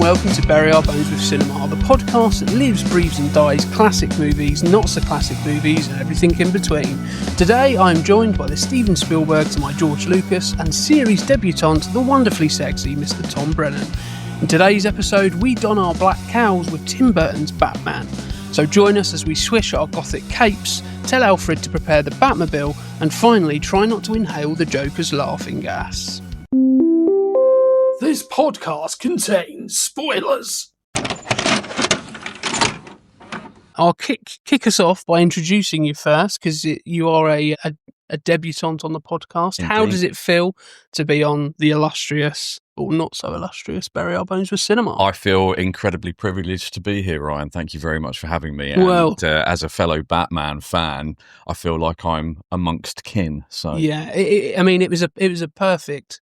welcome to Bury Our Bones with Cinema, the podcast that lives, breathes and dies classic movies, not so classic movies and everything in between. Today I'm joined by the Steven Spielberg to my George Lucas and series debutant, the wonderfully sexy Mr. Tom Brennan. In today's episode we don our black cowls with Tim Burton's Batman. So join us as we swish our gothic capes, tell Alfred to prepare the Batmobile and finally try not to inhale the Joker's laughing gas. This podcast contains spoilers. I'll kick us off by introducing you first, because you are a debutante on the podcast. Indeed. How does it feel to be on the illustrious, or not so illustrious, Bury Our Bones with Cinema? I feel incredibly privileged to be here, Ryan. Thank you very much for having me. Well, and as a fellow Batman fan, I feel like I'm amongst kin. So yeah, it was a perfect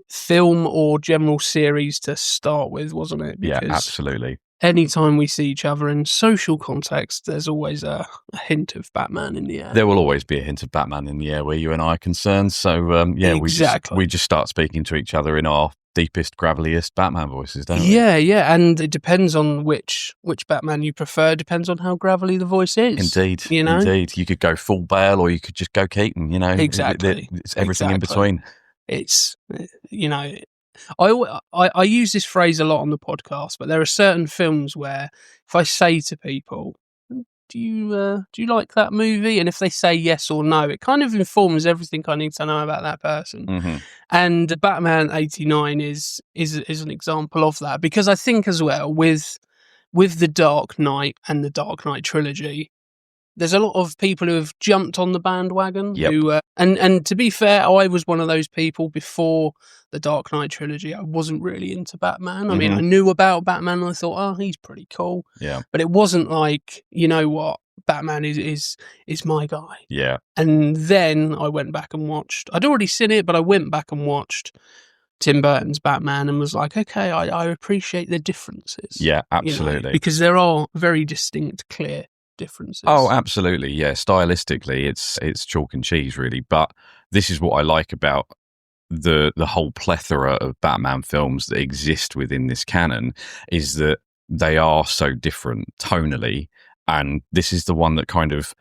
film or general series to start with, wasn't it? Because yeah, absolutely. Anytime we see each other in social context, there's always a hint of Batman in the air. There will always be a hint of Batman in the air where you and I are concerned. So yeah, exactly. we just start speaking to each other in our deepest, graveliest Batman voices, don't we? Yeah, and it depends on which Batman you prefer. Depends on how gravelly the voice is. Indeed, you know, indeed. You could go full Bale, or you could just go Keaton. You know, exactly. It's everything in between. It's, you know, I use this phrase a lot on the podcast, but there are certain films where if I say to people, do you like that movie? And if they say yes or no, it kind of informs everything I need to know about that person. Mm-hmm. And Batman 89 is an example of that, because I think as well with The Dark Knight and the Dark Knight trilogy, there's a lot of people who have jumped on the bandwagon. Yep. Who, and to be fair, I was one of those people before the Dark Knight trilogy. I wasn't really into Batman. I mean, I knew about Batman and I thought, oh, he's pretty cool. Yeah. But it wasn't like, you know what, Batman is my guy. Yeah. And then I went back and watched. I'd already seen it, but I went back and watched Tim Burton's Batman and was like, okay, I appreciate the differences. Yeah, absolutely. You know, because there are very distinct, clear differences. Oh, absolutely. Yeah, stylistically it's chalk and cheese really, but this is what I like about the whole plethora of Batman films that exist within this canon, is that they are so different tonally, and this is the one that kind of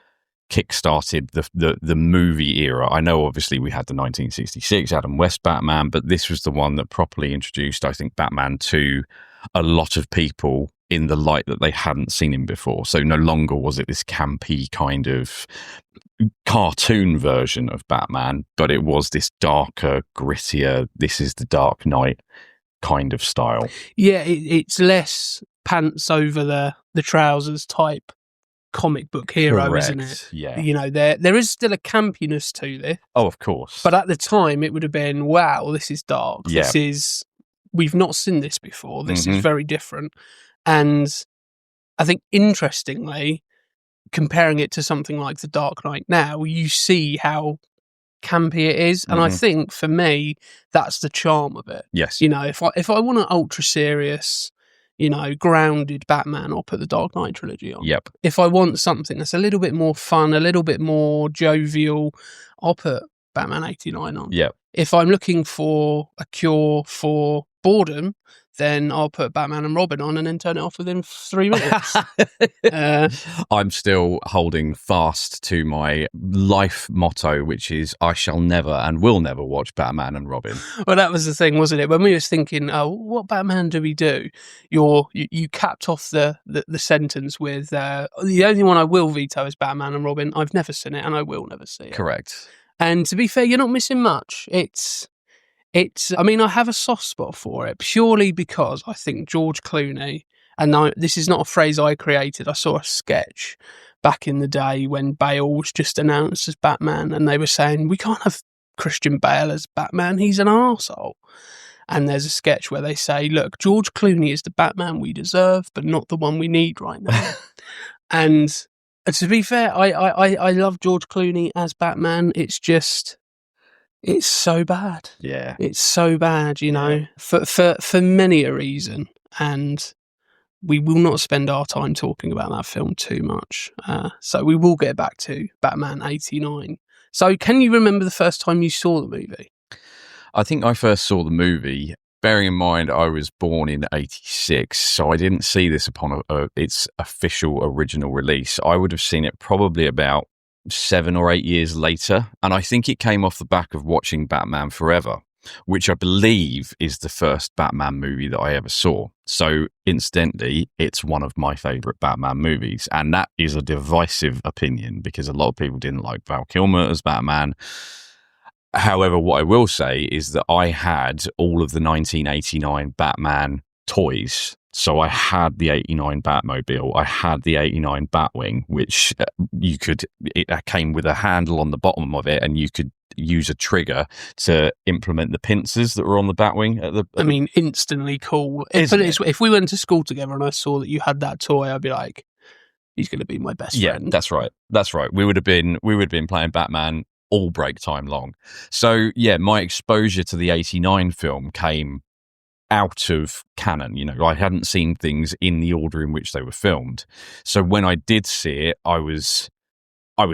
kick-started the movie era. I know obviously we had the 1966 Adam West Batman, but this was the one that properly introduced, I think, Batman to a lot of people in the light that they hadn't seen him before. So no longer was it this campy kind of cartoon version of Batman, but it was this darker, grittier, this is the Dark Knight kind of style. Yeah, it's less pants over the trousers type comic book hero, correct, isn't it? Yeah. You know, there is still a campiness to this. Oh, of course. But at the time, it would have been, wow, this is dark. Yeah. We've not seen this before. This is very different. And I think, interestingly, comparing it to something like The Dark Knight now, you see how campy it is. And I think, for me, that's the charm of it. Yes. You know, if I want an ultra-serious, you know, grounded Batman, I'll put the Dark Knight trilogy on. Yep. If I want something that's a little bit more fun, a little bit more jovial, I'll put Batman 89 on. Yep. If I'm looking for a cure for boredom, then I'll put Batman and Robin on and then turn it off within 3 minutes. I'm still holding fast to my life motto, which is I shall never and will never watch Batman and Robin. Well, that was the thing, wasn't it? When we was thinking, oh, what Batman do we do? You capped off the sentence with, the only one I will veto is Batman and Robin. I've never seen it and I will never see it. Correct. And to be fair, you're not missing much. I mean, I have a soft spot for it purely because I think George Clooney, and this is not a phrase I created, I saw a sketch back in the day when Bale was just announced as Batman and they were saying, we can't have Christian Bale as Batman, he's an arsehole. And there's a sketch where they say, look, George Clooney is the Batman we deserve, but not the one we need right now. And to be fair, I love George Clooney as Batman. It's just... it's so bad. Yeah. It's so bad, you know, for many a reason. And we will not spend our time talking about that film too much. So we will get back to Batman 89. So can you remember the first time you saw the movie? I think I first saw the movie bearing in mind I was born in 86, so I didn't see this upon its official original release. I would have seen it probably about 7 or 8 years later, and I think it came off the back of watching Batman Forever, which I believe is the first Batman movie that I ever saw. So, incidentally, it's one of my favourite Batman movies, and that is a divisive opinion because a lot of people didn't like Val Kilmer as Batman. However, what I will say is that I had all of the 1989 Batman toys. So I had the 89 Batmobile, I had the 89 Batwing, which it came with a handle on the bottom of it, and you could use a trigger to implement the pincers that were on the Batwing. I mean, instantly cool. If we went to school together and I saw that you had that toy, I'd be like, he's going to be my best friend. Yeah, that's right. That's right. We would have been playing Batman all break time long. So yeah, my exposure to the 89 film came out of canon. You know, I hadn't seen things in the order in which they were filmed. So when I did see it, I was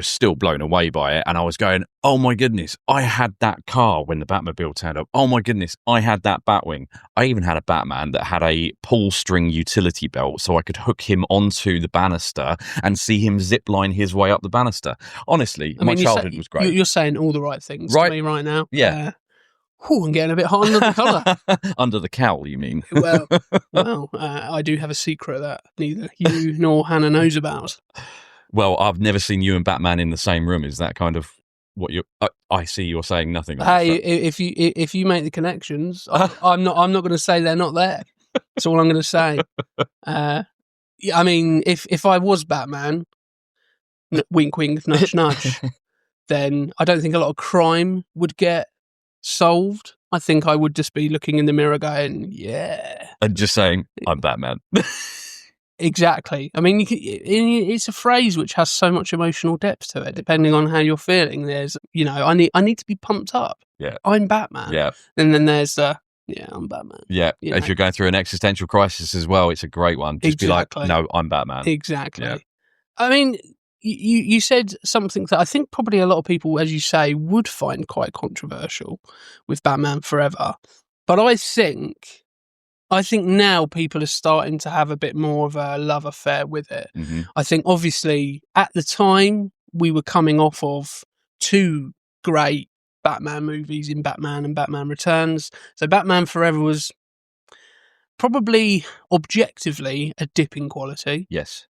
still blown away by it, and I was going, oh my goodness, I had that car when the Batmobile turned up. Oh my goodness, I had that Batwing. I even had a Batman that had a pull string utility belt so I could hook him onto the banister and see him zipline his way up the banister. Honestly, my childhood was great. You're saying all the right things to me right now. Yeah. I'm getting a bit hot under the collar. Under the cowl, you mean? Well, I do have a secret that neither you nor Hannah knows about. Well, I've never seen you and Batman in the same room. Is that kind of what you're? I see you're saying nothing. Hey, if you make the connections, I'm not going to say they're not there. That's all I'm going to say. I mean, if I was Batman, wink, wink, nudge, nudge, then I don't think a lot of crime would get solved. I think I would just be looking in the mirror going, yeah. And just saying, I'm Batman. Exactly. I mean, it's a phrase which has so much emotional depth to it, depending on how you're feeling. There's, I need to be pumped up. Yeah. I'm Batman. Yeah. And then there's I'm Batman. Yeah. If you're going through an existential crisis as well, it's a great one. Just be like, no, I'm Batman. Exactly. Yeah. I mean, you said something that I think probably a lot of people, as you say, would find quite controversial with Batman Forever. But I think now people are starting to have a bit more of a love affair with it. Mm-hmm. I think obviously at the time we were coming off of 2 great Batman movies in Batman and Batman Returns. So Batman Forever was probably objectively a dip in quality. Yes.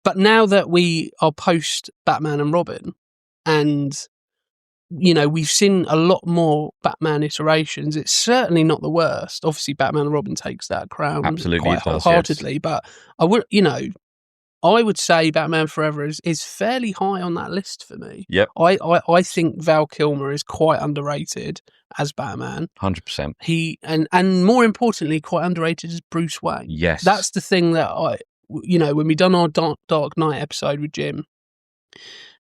But now that we are post Batman and Robin, and we've seen a lot more Batman iterations, it's certainly not the worst. Obviously, Batman and Robin takes that crown absolutely quite wholeheartedly. Yes. But I would say Batman Forever is fairly high on that list for me. Yep. I think Val Kilmer is quite underrated as Batman. 100%. He and more importantly, quite underrated as Bruce Wayne. Yes. That's the thing that when we done our Dark Knight episode with Jim,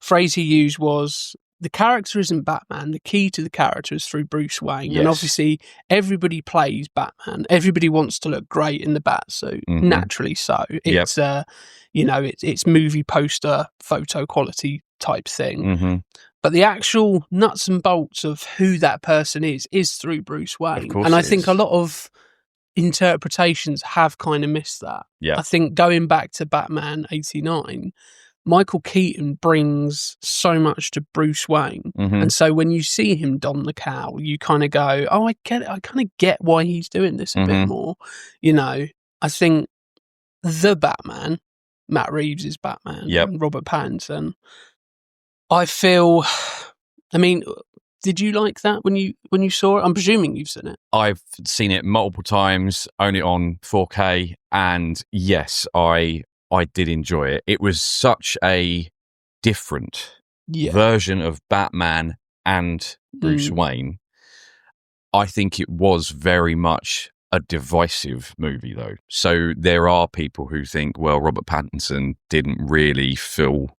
phrase he used was, the character isn't Batman. The key to the character is through Bruce Wayne. Yes. And obviously, everybody plays Batman. Everybody wants to look great in the bat suit. Mm-hmm. Naturally so. It's, it's movie poster, photo quality type thing. Mm-hmm. But the actual nuts and bolts of who that person is through Bruce Wayne. And I think a lot of interpretations have kind of missed that. Yeah. I think going back to Batman 89, Michael Keaton brings so much to Bruce Wayne. Mm-hmm. And so when you see him don the cowl, you kind of go, oh, I get it. I kind of get why he's doing this a bit more. I think the Batman, Matt Reeves is Batman, and Robert Pattinson, did you like that when you saw it? I'm presuming you've seen it. I've seen it multiple times, own it on 4K, and yes, I did enjoy it. It was such a different version of Batman and Bruce Wayne. I think it was very much a divisive movie, though. So there are people who think, well, Robert Pattinson didn't really fill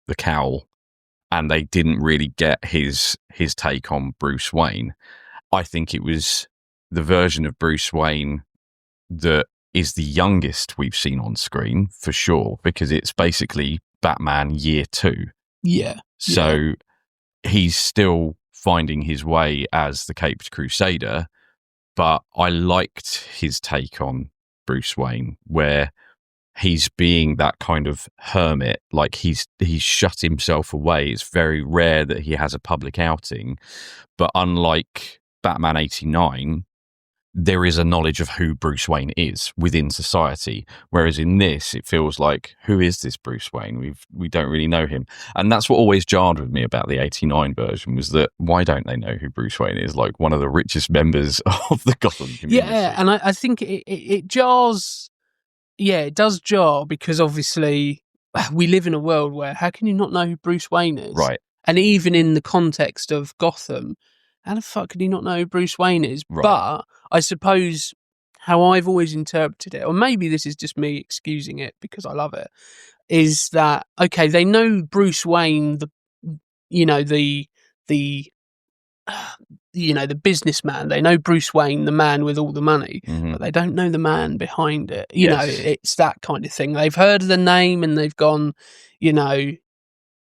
the cowl and they didn't really get his take on Bruce Wayne. I think it was the version of Bruce Wayne that is the youngest we've seen on screen, for sure, because it's basically Batman year 2. Yeah. So he's still finding his way as the Caped Crusader, but I liked his take on Bruce Wayne, where he's being that kind of hermit, like he's shut himself away. It's very rare that he has a public outing, but unlike Batman 89, there is a knowledge of who Bruce Wayne is within society. Whereas in this, it feels like, who is this Bruce Wayne? We don't really know him. And that's what always jarred with me about the 89 version, was that why don't they know who Bruce Wayne is? Like one of the richest members of the Gotham community. Yeah, and I think it jars. Yeah, it does jar, because obviously we live in a world where how can you not know who Bruce Wayne is? Right. And even in the context of Gotham, how the fuck can you not know who Bruce Wayne is? Right. But I suppose how I've always interpreted it, or maybe this is just me excusing it because I love it, is that, okay, they know Bruce Wayne, the businessman. They know Bruce Wayne, the man with all the money, but they don't know the man behind it. You know, it's that kind of thing. They've heard of the name and they've gone,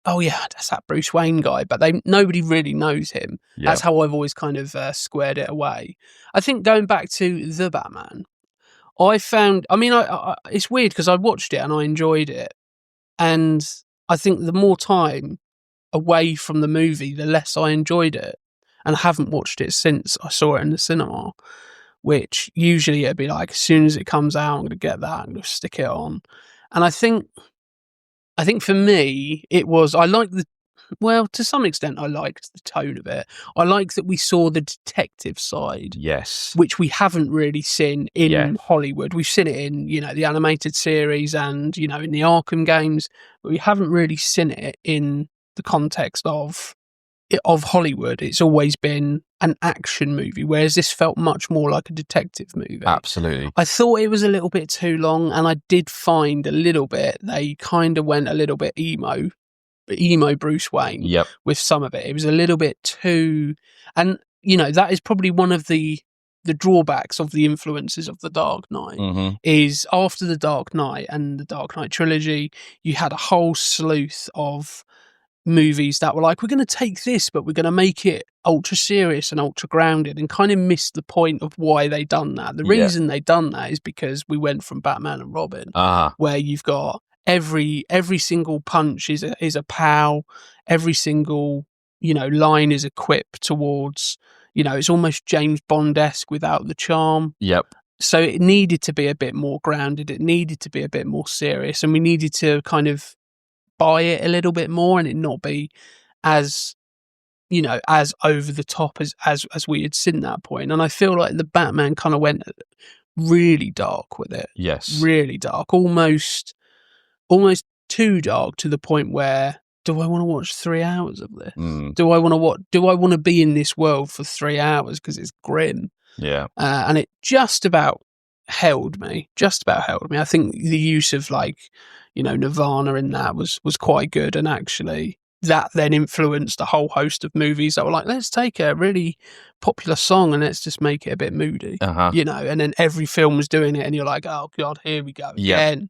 oh yeah, that's that Bruce Wayne guy, but nobody really knows him. Yep. That's how I've always kind of squared it away. I think going back to The Batman, I found, it's weird because I watched it and I enjoyed it. And I think the more time away from the movie, the less I enjoyed it. And I haven't watched it since I saw it in the cinema, which usually it'd be like, as soon as it comes out, I'm going to get that, I'm going to stick it on. And I think for me, it was, to some extent, I liked the tone of it. I like that we saw the detective side. Yes. Which we haven't really seen in Hollywood. We've seen it in, the animated series and, in the Arkham games, but we haven't really seen it in the context of Hollywood. It's always been an action movie, whereas this felt much more like a detective movie. Absolutely. I thought it was a little bit too long, and I did find a little bit, they kind of went a little bit emo Bruce Wayne with some of it. It was a little bit too, and that is probably one of the drawbacks of the influences of The Dark Knight, is after The Dark Knight and the Dark Knight trilogy, you had a whole sleuth of movies that were like, we're going to take this, but we're going to make it ultra serious and ultra grounded, and kind of missed the point of why they done that. The reason they done that is because we went from Batman and Robin, where you've got every single punch is a pow, every single line is a quip towards it's almost James Bond-esque without the charm. So it needed to be a bit more grounded, it needed to be a bit more serious, and we needed to kind of buy it a little bit more and it not be as as over the top as we had seen that point. And I feel like the Batman kind of went really dark with it. Yes. Really dark, almost too dark, to the point where, do I want to watch 3 hours of this? Do I want to be in this world for 3 hours because it's grim? And it just about held me. I think the use of Nirvana in that was quite good, and actually that then influenced a whole host of movies that were like, let's take a really popular song and let's just make it a bit moody, and then every film was doing it and you're like, oh god, here we go again.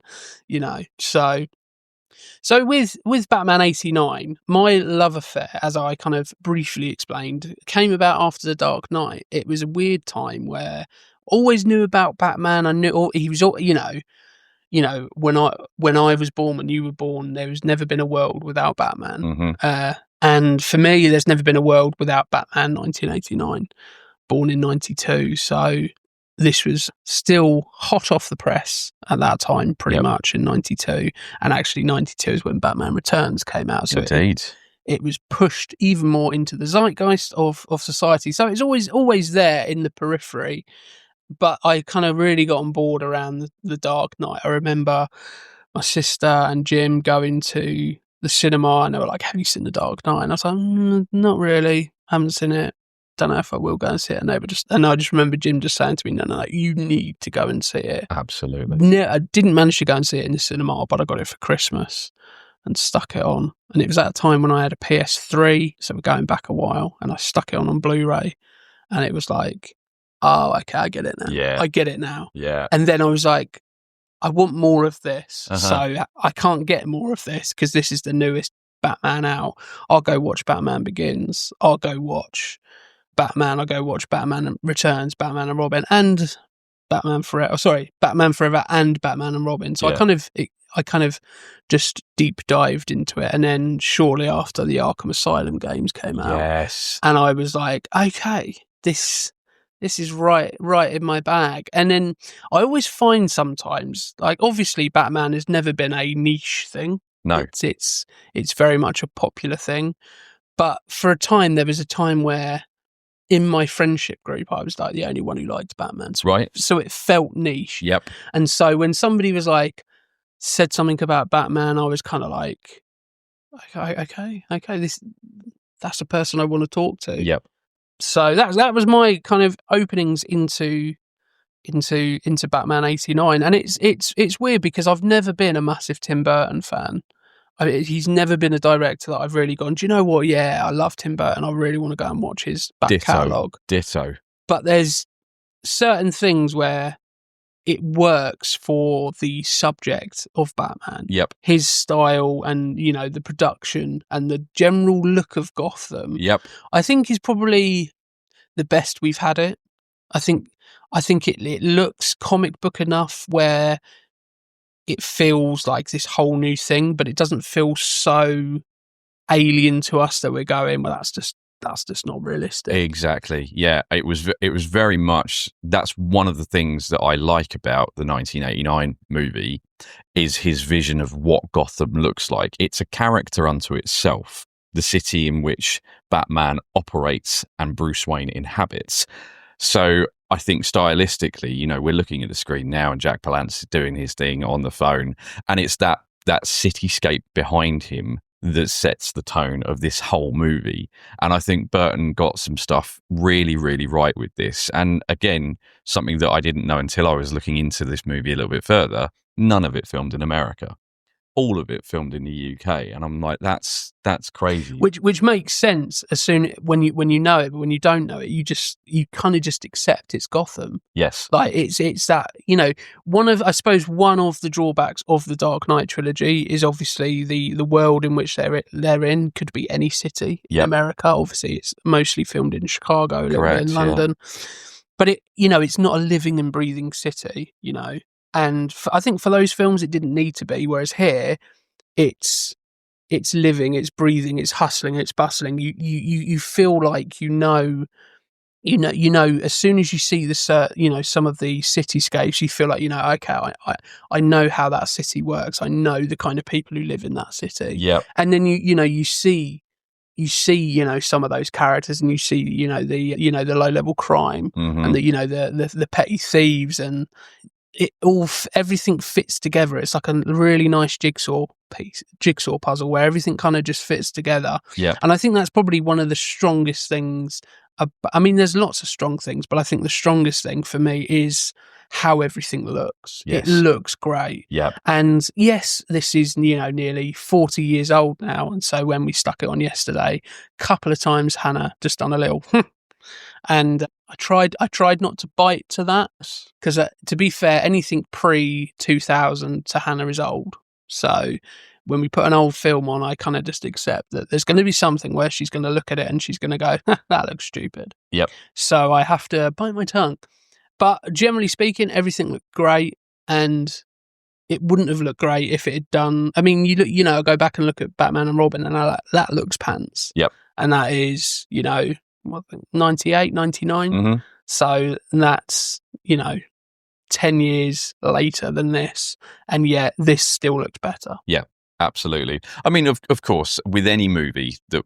So with Batman 89, my love affair, as I kind of briefly explained, came about after The Dark Knight. It was a weird time where always knew about Batman. I knew he was, when I was born, when you were born, there was never been a world without Batman. And for me, there's never been a world without Batman 1989, born in 92. So this was still hot off the press at that time, pretty much, in 92. And actually 92 is when Batman Returns came out. So it was pushed even more into the zeitgeist of society. So it's always there in the periphery. But I kind of really got on board around the Dark Knight. I remember my sister and Jim going to the cinema and they were like, have you seen The Dark Knight? And I was like, not really. Haven't seen it. Don't know if I will go and see it. And I just remember Jim just saying to me, no, you need to go and see it. Absolutely. No, I didn't manage to go and see it in the cinema, but I got it for Christmas and stuck it on. And it was at a time when I had a PS3, so we're going back a while, and I stuck it on Blu-ray, and it was like, oh, okay, I get it now. Yeah. I get it now. Yeah. And then I was like, I want more of this. So I can't get more of this because this is the newest Batman out. I'll go watch Batman Begins. I'll go watch Batman, I go watch Batman Returns, Batman and Robin, and Batman Forever. Batman Forever and Batman and Robin. So I kind of just deep dived into it, and then shortly after the Arkham Asylum games came out, yes, and I was like, okay, this is right in my bag. And then I always find sometimes, like, obviously Batman has never been a niche thing. No, it's very much a popular thing. But for a time, there was a time where in my friendship group, I was like the only one who liked Batman. So it felt niche. Yep. And so when somebody was like, said something about Batman, I was kind of like, okay, that's a person I want to talk to. Yep. So that was my kind of openings into Batman '89, and it's weird because I've never been a massive Tim Burton fan. He's never been a director that I've really gone, do you know what? Yeah, I love Tim Burton. I really want to go and watch his back catalogue. Ditto. But there's certain things where it works for the subject of Batman. Yep. His style and, the production and the general look of Gotham. Yep. I think is probably the best we've had it. I think it looks comic book enough where it feels like this whole new thing, but it doesn't feel so alien to us that we're going, well, that's just not realistic. Exactly. Yeah, it was very much, that's one of the things that I like about the 1989 movie is his vision of what Gotham looks like. It's a character unto itself, the city in which Batman operates and Bruce Wayne inhabits. So I think stylistically, we're looking at the screen now and Jack Palance is doing his thing on the phone, and it's that cityscape behind him that sets the tone of this whole movie. And I think Burton got some stuff really, really right with this. And again, something that I didn't know until I was looking into this movie a little bit further, none of it filmed in America. All of it filmed in the UK, and I'm like, that's crazy. Which makes sense as soon when you know it, but when you don't know it, you kind of just accept it's Gotham. Yes, like it's that one of the drawbacks of the Dark Knight trilogy is obviously the world in which they're in could be any city in America. Obviously, it's mostly filmed in Chicago, a little bit in London, but it's not a living and breathing city, And I think for those films, it didn't need to be. Whereas here, it's living, it's breathing, it's hustling, it's bustling. You feel like as soon as you see some of the cityscapes, you feel like okay, I know how that city works. I know the kind of people who live in that city. Yeah, and then you see some of those characters, and you see the low level crime and the petty thieves and. Everything fits together. It's like a really nice jigsaw puzzle where everything kind of just fits together. Yeah. And I think that's probably one of the strongest things. I mean, there's lots of strong things, but I think the strongest thing for me is how everything looks. Yes. It looks great. Yeah. And yes, this is, nearly 40 years old now. And so when we stuck it on yesterday, a couple of times Hannah just done a little and I tried not to bite to that because, to be fair, anything pre-2000 to Hannah is old. So when we put an old film on, I kind of just accept that there's going to be something where she's going to look at it and she's going to go, that looks stupid. Yep. So I have to bite my tongue. But generally speaking, everything looked great, and it wouldn't have looked great if it had done. I mean, I go back and look at Batman and Robin, and that looks pants. Yep. And that is, 98, 99. Mm-hmm. So that's, 10 years later than this. And yet this still looked better. Yeah, absolutely. I mean, of course, with any movie that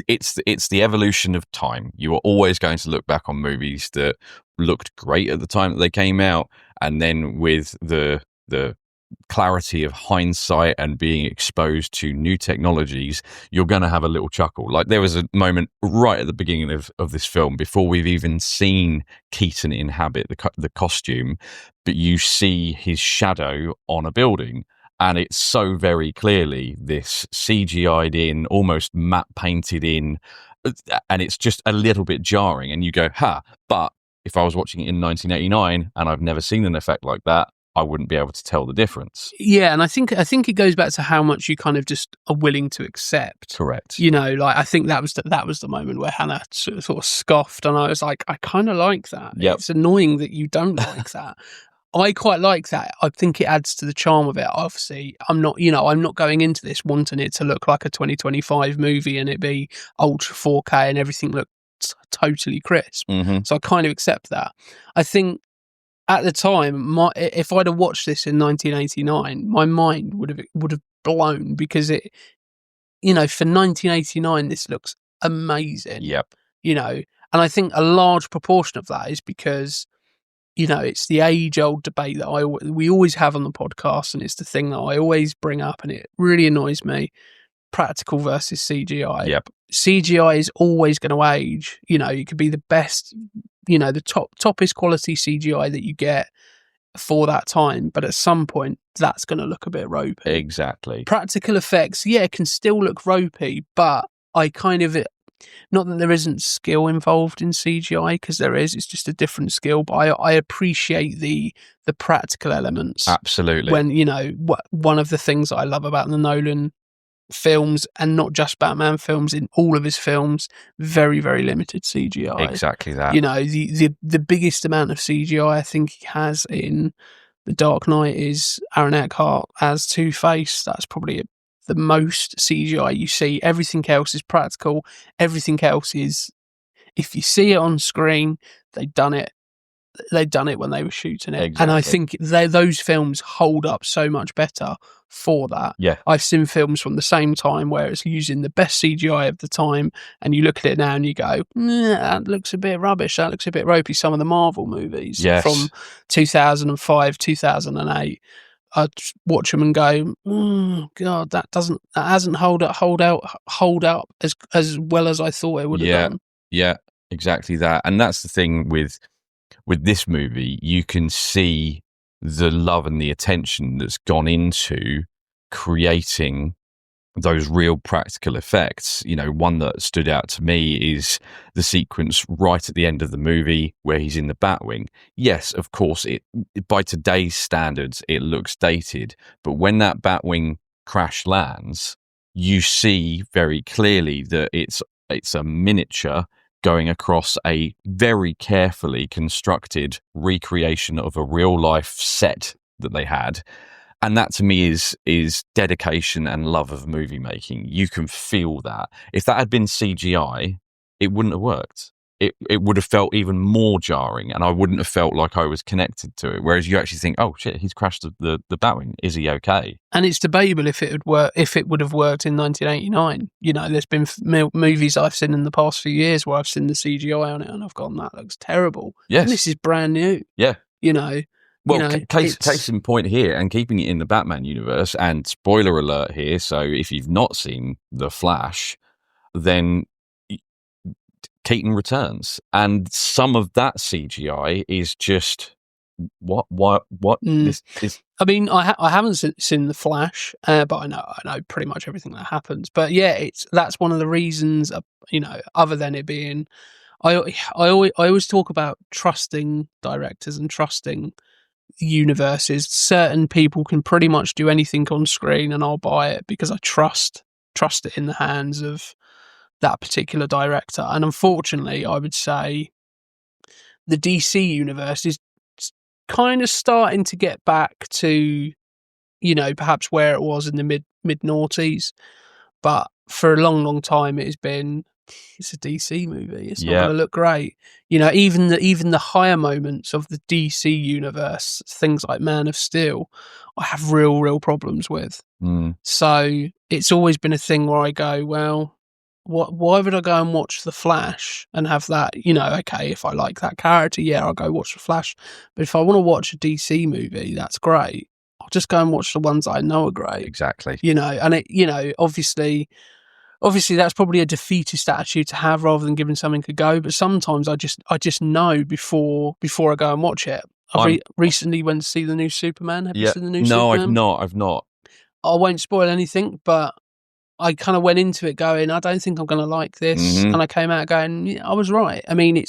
it's the evolution of time. You are always going to look back on movies that looked great at the time that they came out. And then with the clarity of hindsight and being exposed to new technologies, you're going to have a little chuckle. Like there was a moment right at the beginning of this film, before we've even seen Keaton inhabit the costume, but you see his shadow on a building, and it's so very clearly this CGI'd in, almost matte painted in, and it's just a little bit jarring, and you go, but if I was watching it in 1989 and I've never seen an effect like that, I wouldn't be able to tell the difference. Yeah, and I think it goes back to how much you kind of just are willing to accept. Correct. You know, like I think that was the moment where Hannah sort of scoffed, and I was like, I kind of like that. Yep. It's annoying that you don't like that. I quite like that. I think it adds to the charm of it. Obviously, I'm not going into this wanting it to look like a 2025 movie and it be ultra 4K and everything look totally crisp. Mm-hmm. So I kind of accept that. I think at the time, if I'd have watched this in 1989, my mind would have blown, because it, for 1989, this looks amazing. Yep. And I think a large proportion of that is because, it's the age-old debate that we always have on the podcast, and it's the thing that I always bring up, and it really annoys me: practical versus CGI. Yep. CGI is always going to age. You could be the best, the toppest quality CGI that you get for that time, but at some point that's going to look a bit ropey. Exactly. Practical effects, yeah, can still look ropey, but I kind of, not that there isn't skill involved in CGI, because there is. It's just a different skill. But I appreciate the practical elements. Absolutely. When one of the things that I love about the Nolan films, and not just Batman films, in all of his films, very, very limited CGI. Exactly that. The biggest amount of CGI I think he has in The Dark Knight is Aaron Eckhart as Two-Face. That's probably the most CGI you see. Everything else is practical. Everything else is, if you see it on screen, they've done it when they were shooting it. Exactly. And I think those films hold up so much better for that. Yeah. I've seen films from the same time where it's using the best CGI of the time, and you look at it now and you go, that looks a bit rubbish, that looks a bit ropey. Some of the Marvel movies from 2005, 2008, I'd watch them and go, oh God, that hasn't hold up as well as I thought it would have done. Yeah, exactly that. And that's the thing with this movie. You can see the love and the attention that's gone into creating those real practical effects. One that stood out to me is the sequence right at the end of the movie where he's in the Batwing. Yes, of course, by today's standards, it looks dated, but when that Batwing crash lands, you see very clearly that it's a miniature going across a very carefully constructed recreation of a real life set that they had. And that to me is dedication and love of movie making. You can feel that. If that had been CGI, it wouldn't have worked. It would have felt even more jarring, and I wouldn't have felt like I was connected to it. Whereas you actually think, oh shit, he's crashed the Batwing. Is he okay? And it's debatable if it would have worked in 1989. There's been movies I've seen in the past few years where I've seen the CGI on it and I've gone, that looks terrible. Yes. And this is brand new. Yeah. Well, case in point here, and keeping it in the Batman universe, and spoiler alert here, so if you've not seen The Flash, then Keaton returns, and some of that CGI is just what this is. I mean, I haven't seen The Flash, but I know pretty much everything that happens. But yeah, that's one of the reasons, other than it being, I always talk about trusting directors and trusting universes. Certain people can pretty much do anything on screen and I'll buy it because I trust it in the hands of that particular director. And unfortunately, I would say the DC universe is kind of starting to get back to, perhaps where it was in the mid noughties. But for a long time, it's a DC movie. It's not going to look great. Even the higher moments of the DC universe, things like Man of Steel, I have real problems with. So it's always been a thing where I go, well, why would I go and watch The Flash and have that, okay, if I like that character, yeah, I'll go watch The Flash. But if I want to watch a DC movie, that's great. I'll just go and watch the ones that I know are great. Exactly. And it, obviously that's probably a defeatist attitude to have rather than giving something a go. But sometimes I just know before I go and watch it. I recently went to see the new Superman. Have you seen the new Superman? No, I've not. I won't spoil anything, but I kind of went into it going, I don't think I'm going to like this. Mm-hmm. And I came out going, yeah, I was right. I mean,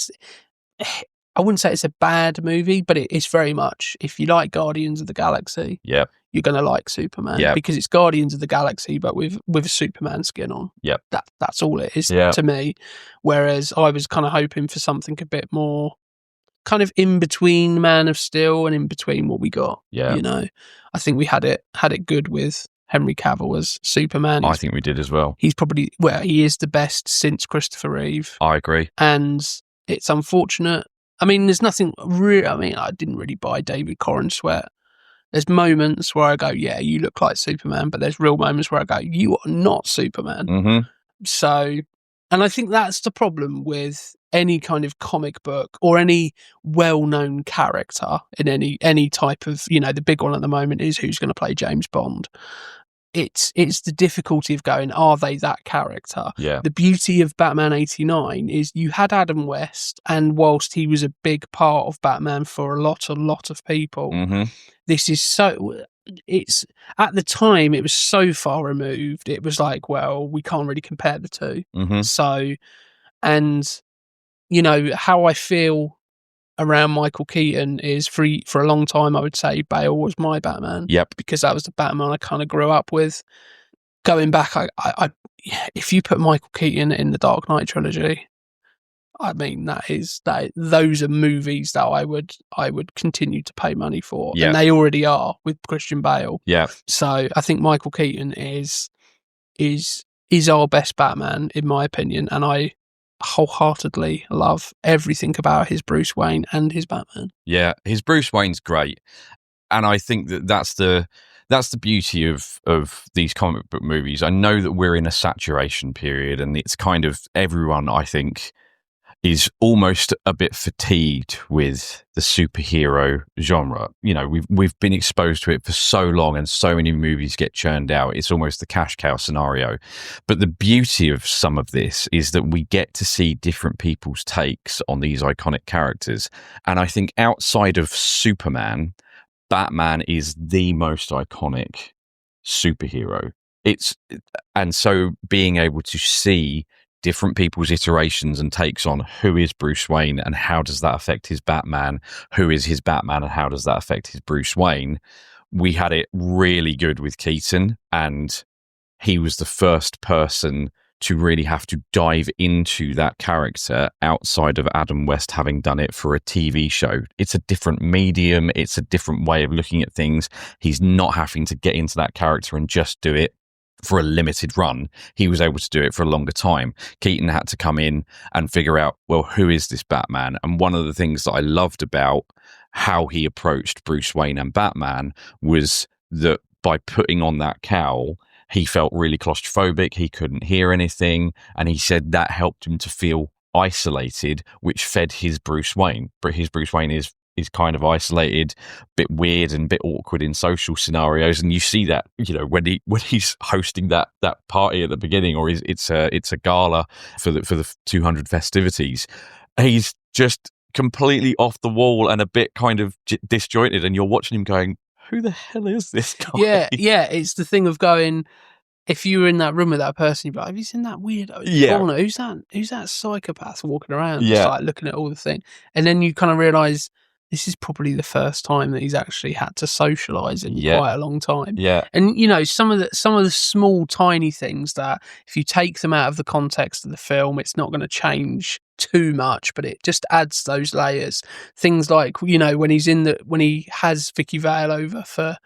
I wouldn't say it's a bad movie, but it's very much, if you like Guardians of the Galaxy, Yep. you're going to like Superman, because it's Guardians of the Galaxy, but with a Superman skin on. Yep. That's all it is to me. Whereas I was kind of hoping for something a bit more kind of in between Man of Steel and in between what we got. Yeah. You know, I think we had it good with Henry Cavill as Superman. I think we did as well. He's probably, he is the best since Christopher Reeve. I agree. And it's unfortunate. I mean, there's nothing real. I mean, I didn't really buy David Corn Sweat. There's moments where I go, yeah, you look like Superman, but there's real moments where I go, you are not Superman. Mm-hmm. So, and I think that's the problem with any kind of comic book or any well-known character in any type of, the big one at the moment is who's going to play James Bond. It's the difficulty of going, are they that character? Yeah. The beauty of Batman 89 is you had Adam West, and whilst he was a big part of Batman for a lot of people, this is it's at the time it was so far removed. It was like, well, we can't really compare the two. So, and how I feel around Michael Keaton is for a long time, I would say Bale was my Batman. Yep. Because that was the Batman I kind of grew up with. Going back, I if you put Michael Keaton in the Dark Knight trilogy, I mean, those are movies that I would continue to pay money for. Yep. And they already are with Christian Bale. Yeah. So I think Michael Keaton is our best Batman, in my opinion, and I wholeheartedly love everything about his Bruce Wayne and his Batman. Yeah, his Bruce Wayne's great, and I think that's the beauty of these comic book movies. I know that we're in a saturation period, and it's kind of everyone, I think, is almost a bit fatigued with the superhero genre. We've been exposed to it for so long, and so many movies get churned out. It's almost the cash cow scenario. But the beauty of some of this is that we get to see different people's takes on these iconic characters. And I think outside of Superman, Batman is the most iconic superhero. And so being able to see different people's iterations and takes on who is Bruce Wayne and how does that affect his Batman, who is his Batman and how does that affect his Bruce Wayne. We had it really good with Keaton, and he was the first person to really have to dive into that character outside of Adam West having done it for a TV show. It's a different medium. It's a different way of looking at things. He's not having to get into that character and just do it for a limited run. He was able to do it for a longer time. Keaton had to come in and figure out, well, who is this Batman? And one of the things that I loved about how he approached Bruce Wayne and Batman was that by putting on that cowl, he felt really claustrophobic. He couldn't hear anything. And he said that helped him to feel isolated, which fed his Bruce Wayne. But his Bruce Wayne is kind of isolated, a bit weird and a bit awkward in social scenarios, and you see that when he's hosting that party at the beginning, or it's a gala for the 200 festivities. He's just completely off the wall and a bit kind of disjointed, and you're watching him going, "Who the hell is this guy?" Yeah. It's the thing of going, if you were in that room with that person, you'd be like, have you seen that weirdo? Yeah. Corner? Who's that psychopath walking around? Yeah. Just like looking at all the things, and then you kind of realise, this is probably the first time that he's actually had to socialise in quite a long time. Yeah. And some of the small tiny things that if you take them out of the context of the film, it's not going to change too much, but it just adds those layers. Things like, when he has Vicky Vale over for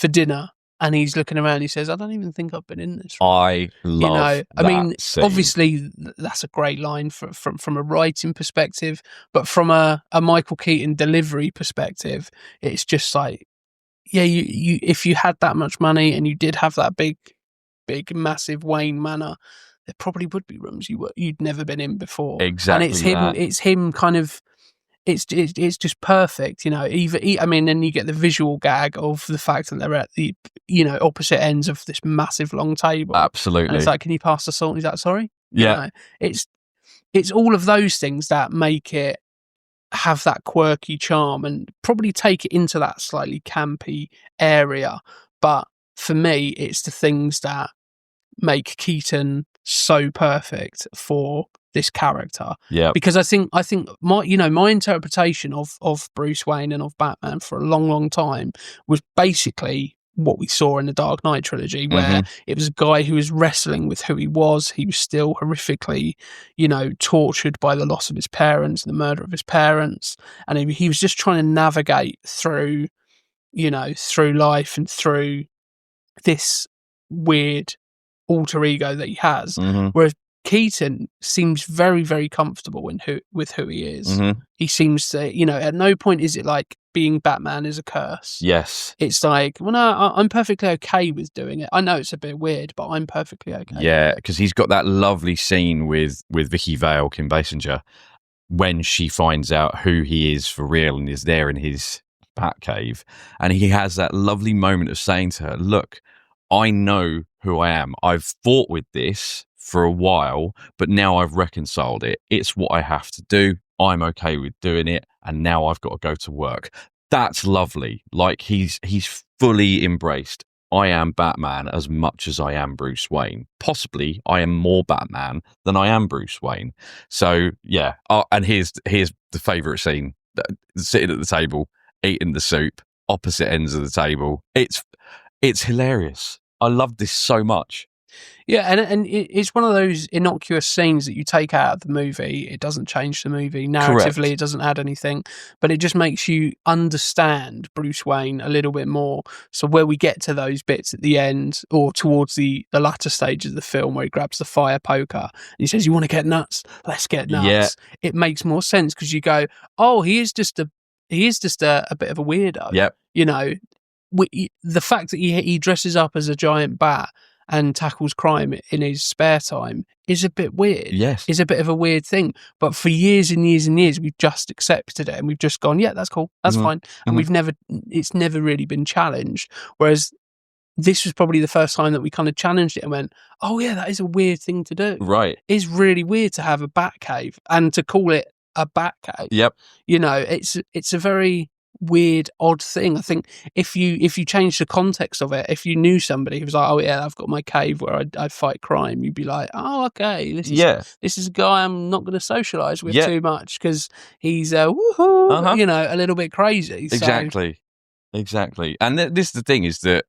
dinner, and he's looking around, he says, I don't even think I've been in this room. I love that scene. Obviously, that's a great line from a writing perspective, but from a Michael Keaton delivery perspective, it's just like, yeah, you if you had that much money and you did have that big, massive Wayne Manor, there probably would be rooms you'd never been in before. Exactly. And it's him kind of, it's just perfect, then you get the visual gag of the fact that they're at the opposite ends of this massive long table. Absolutely. And it's like, can you pass the salt? And he's like, sorry? Yeah. It's all of those things that make it have that quirky charm and probably take it into that slightly campy area. But for me, it's the things that make Keaton so perfect for this character. Yeah. Because I think my interpretation of Bruce Wayne and of Batman for a long time was basically what we saw in the Dark Knight trilogy, where it was a guy who was wrestling with who he was. He was still horrifically, tortured by the loss of his parents, the murder of his parents, and he was just trying to navigate through life and through this weird alter ego that he has. Whereas Keaton seems very, very comfortable with who he is. He seems to, at no point is it like being Batman is a curse. Yes. It's like, well, no, I'm perfectly okay with doing it. I know it's a bit weird, but I'm perfectly okay. Yeah, because he's got that lovely scene with Vicky Vale, Kim Basinger, when she finds out who he is for real and is there in his Batcave. And he has that lovely moment of saying to her, look, I know who I am. I've fought with this for a while, but now I've reconciled it. It's what I have to do. I'm okay with doing it. And now I've got to go to work. That's lovely. Like he's fully embraced. I am Batman as much as I am Bruce Wayne. Possibly I am more Batman than I am Bruce Wayne. So yeah. And here's the favourite scene. Sitting at the table, eating the soup, opposite ends of the table. It's hilarious. I love this so much. Yeah, and it's one of those innocuous scenes that you take out of the movie. It doesn't change the movie. Narratively, Correct. It doesn't add anything, but it just makes you understand Bruce Wayne a little bit more. So where we get to those bits at the end or towards the latter stage of the film where he grabs the fire poker and he says, you want to get nuts? Let's get nuts. Yeah. It makes more sense because you go, oh, he is just a bit of a weirdo. Yep. The fact that he dresses up as a giant bat and tackles crime in his spare time is a bit weird. Yes. Is a bit of a weird thing. But for years and years and years, we've just accepted it and we've just gone, yeah, that's cool. That's fine. And it's never really been challenged. Whereas this was probably the first time that we kind of challenged it and went, oh yeah, that is a weird thing to do. Right. It's really weird to have a bat cave and to call it a bat cave. Yep. It's a very weird, odd thing. I think if you change the context of it, if you knew somebody who was like, oh yeah, I've got my cave where I'd fight crime, you'd be like, oh okay, this is a guy I'm not going to socialise with too much because he's a little bit crazy. Exactly. And this is the thing, is that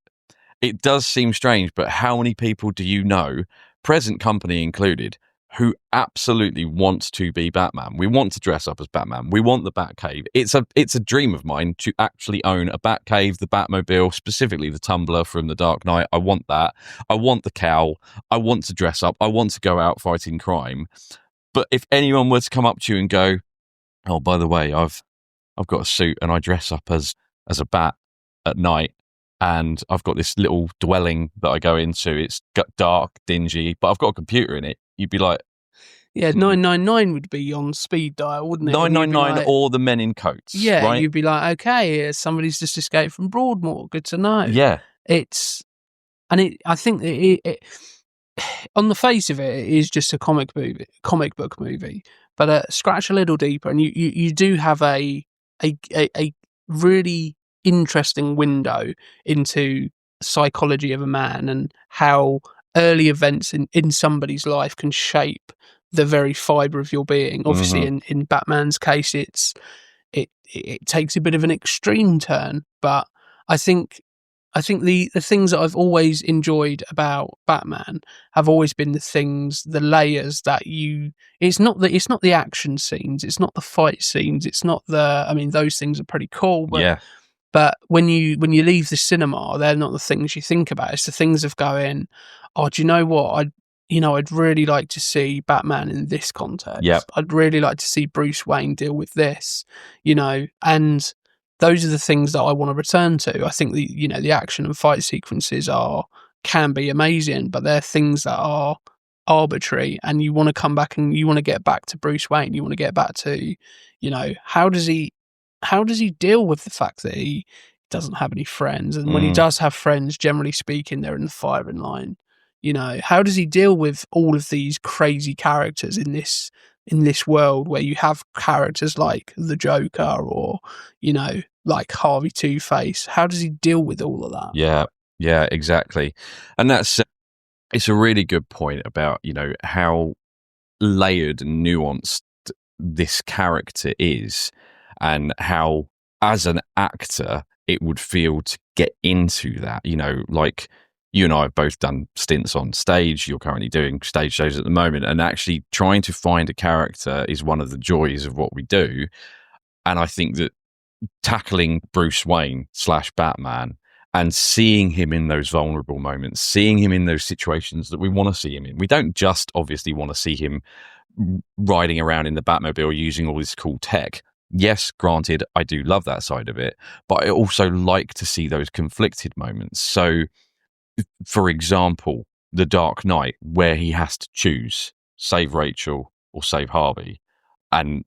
it does seem strange, but how many people do you know, present company included, who absolutely wants to be Batman? We want to dress up as Batman. We want the Batcave. It's a dream of mine to actually own a Batcave, the Batmobile, specifically the Tumbler from The Dark Knight. I want that. I want the cowl. I want to dress up. I want to go out fighting crime. But if anyone were to come up to you and go, oh, by the way, I've got a suit and I dress up as a bat at night, and I've got this little dwelling that I go into. It's dark, dingy, but I've got a computer in it. You'd be like... Yeah, 999 would be on speed dial, wouldn't it? 999 like, or the men in coats. Yeah, right? You'd be like, okay, somebody's just escaped from Broadmoor. Good to know. Yeah. I think it on the face of it, it is just a comic book movie. But scratch a little deeper, and you do have a really interesting window into psychology of a man and how early events in somebody's life can shape the very fibre of your being. Obviously, in Batman's case, it takes a bit of an extreme turn, but I think the things that I've always enjoyed about Batman have always been the layers that it's not the action scenes, it's not the fight scenes, it's not those things are pretty cool, but yeah. But when you leave the cinema, they're not the things you think about. It's the things of going, oh, do you know what? I'd really like to see Batman in this context. Yep. I'd really like to see Bruce Wayne deal with this, and those are the things that I want to return to. I think the action and fight sequences can be amazing, but they're things that are arbitrary, and you want to come back and you want to get back to Bruce Wayne. You want to get back to, how does he deal with the fact that he doesn't have any friends? And when he does have friends, generally speaking, they're in the firing line. How does he deal with all of these crazy characters in this world where you have characters like the Joker or, like Harvey Two-Face? How does he deal with all of that? Yeah, exactly. And that's it's a really good point about, how layered and nuanced this character is, and how, as an actor, it would feel to get into that. Like, you and I have both done stints on stage. You're currently doing stage shows at the moment, and actually trying to find a character is one of the joys of what we do. And I think that tackling Bruce Wayne / Batman and seeing him in those vulnerable moments, seeing him in those situations that we want to see him in. We don't just obviously want to see him riding around in the Batmobile using all this cool tech. Yes, granted, I do love that side of it, but I also like to see those conflicted moments. So, for example, The Dark Knight, where he has to choose save Rachel or save Harvey, and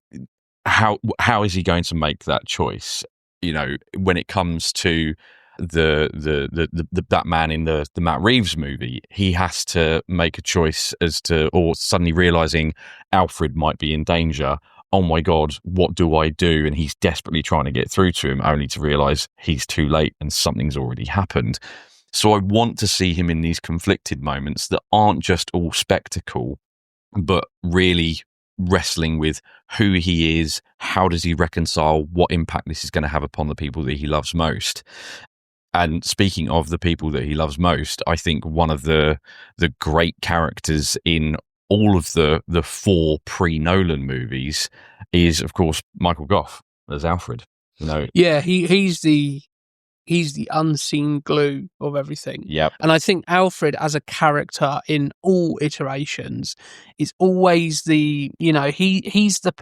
how is he going to make that choice? When it comes to the Batman in the Matt Reeves movie, he has to make a choice or suddenly realizing Alfred might be in danger. Oh my God, what do I do? And he's desperately trying to get through to him, only to realize he's too late and something's already happened. So I want to see him in these conflicted moments that aren't just all spectacle, but really wrestling with who he is, how does he reconcile, what impact this is going to have upon the people that he loves most. And speaking of the people that he loves most, I think one of the great characters in all of the 4 pre-Nolan movies is, of course, Michael Gough as Alfred. Yeah, he's the unseen glue of everything. Yep. And I think Alfred as a character in all iterations is always the, he's the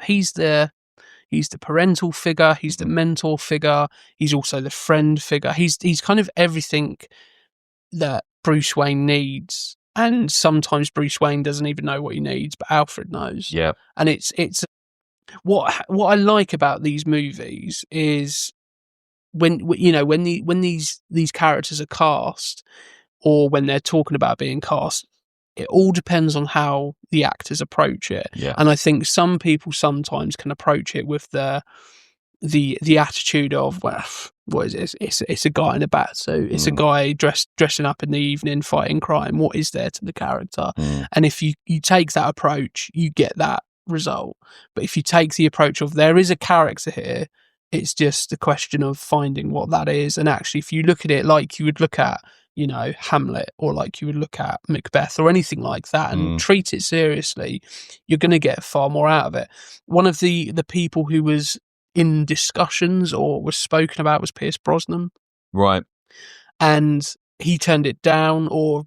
parental figure, he's the mentor figure, he's also the friend figure. He's kind of everything that Bruce Wayne needs. And sometimes Bruce Wayne doesn't even know what he needs, but Alfred knows. Yeah. And it's what I like about these movies is when these characters are cast, or when they're talking about being cast, it all depends on how the actors approach it. Yeah. And I think some people sometimes can approach it with the attitude of, well, what is it? It's a guy in a bat suit. It's a guy dressing up in the evening fighting crime. What is there to the character? And if you take that approach, you get that result. But if you take the approach of, there is a character here, it's just a question of finding what that is. And actually, if you look at it like you would look at, Hamlet, or like you would look at Macbeth or anything like that, and treat it seriously, you're going to get far more out of it. One of the people who was in discussions or was spoken about was Pierce Brosnan. Right. And he turned it down, or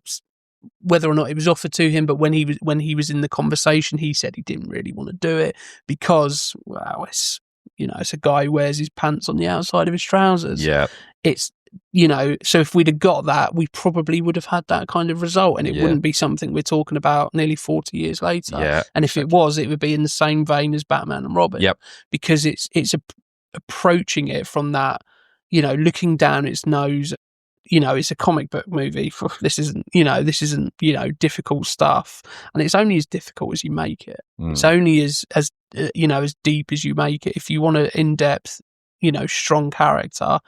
whether or not it was offered to him, but when he was in the conversation, he said he didn't really want to do it because, well, it's a guy who wears his pants on the outside of his trousers. Yeah. It's, so if we'd have got that, we probably would have had that kind of result, and it wouldn't be something we're talking about nearly 40 years later. Yeah. And if it was, it would be in the same vein as Batman and Robin. Yep. Because it's approaching it from that, looking down its nose. It's a comic book movie. This isn't difficult stuff, and it's only as difficult as you make it. It's only as deep as you make it. If you want an in-depth, strong character,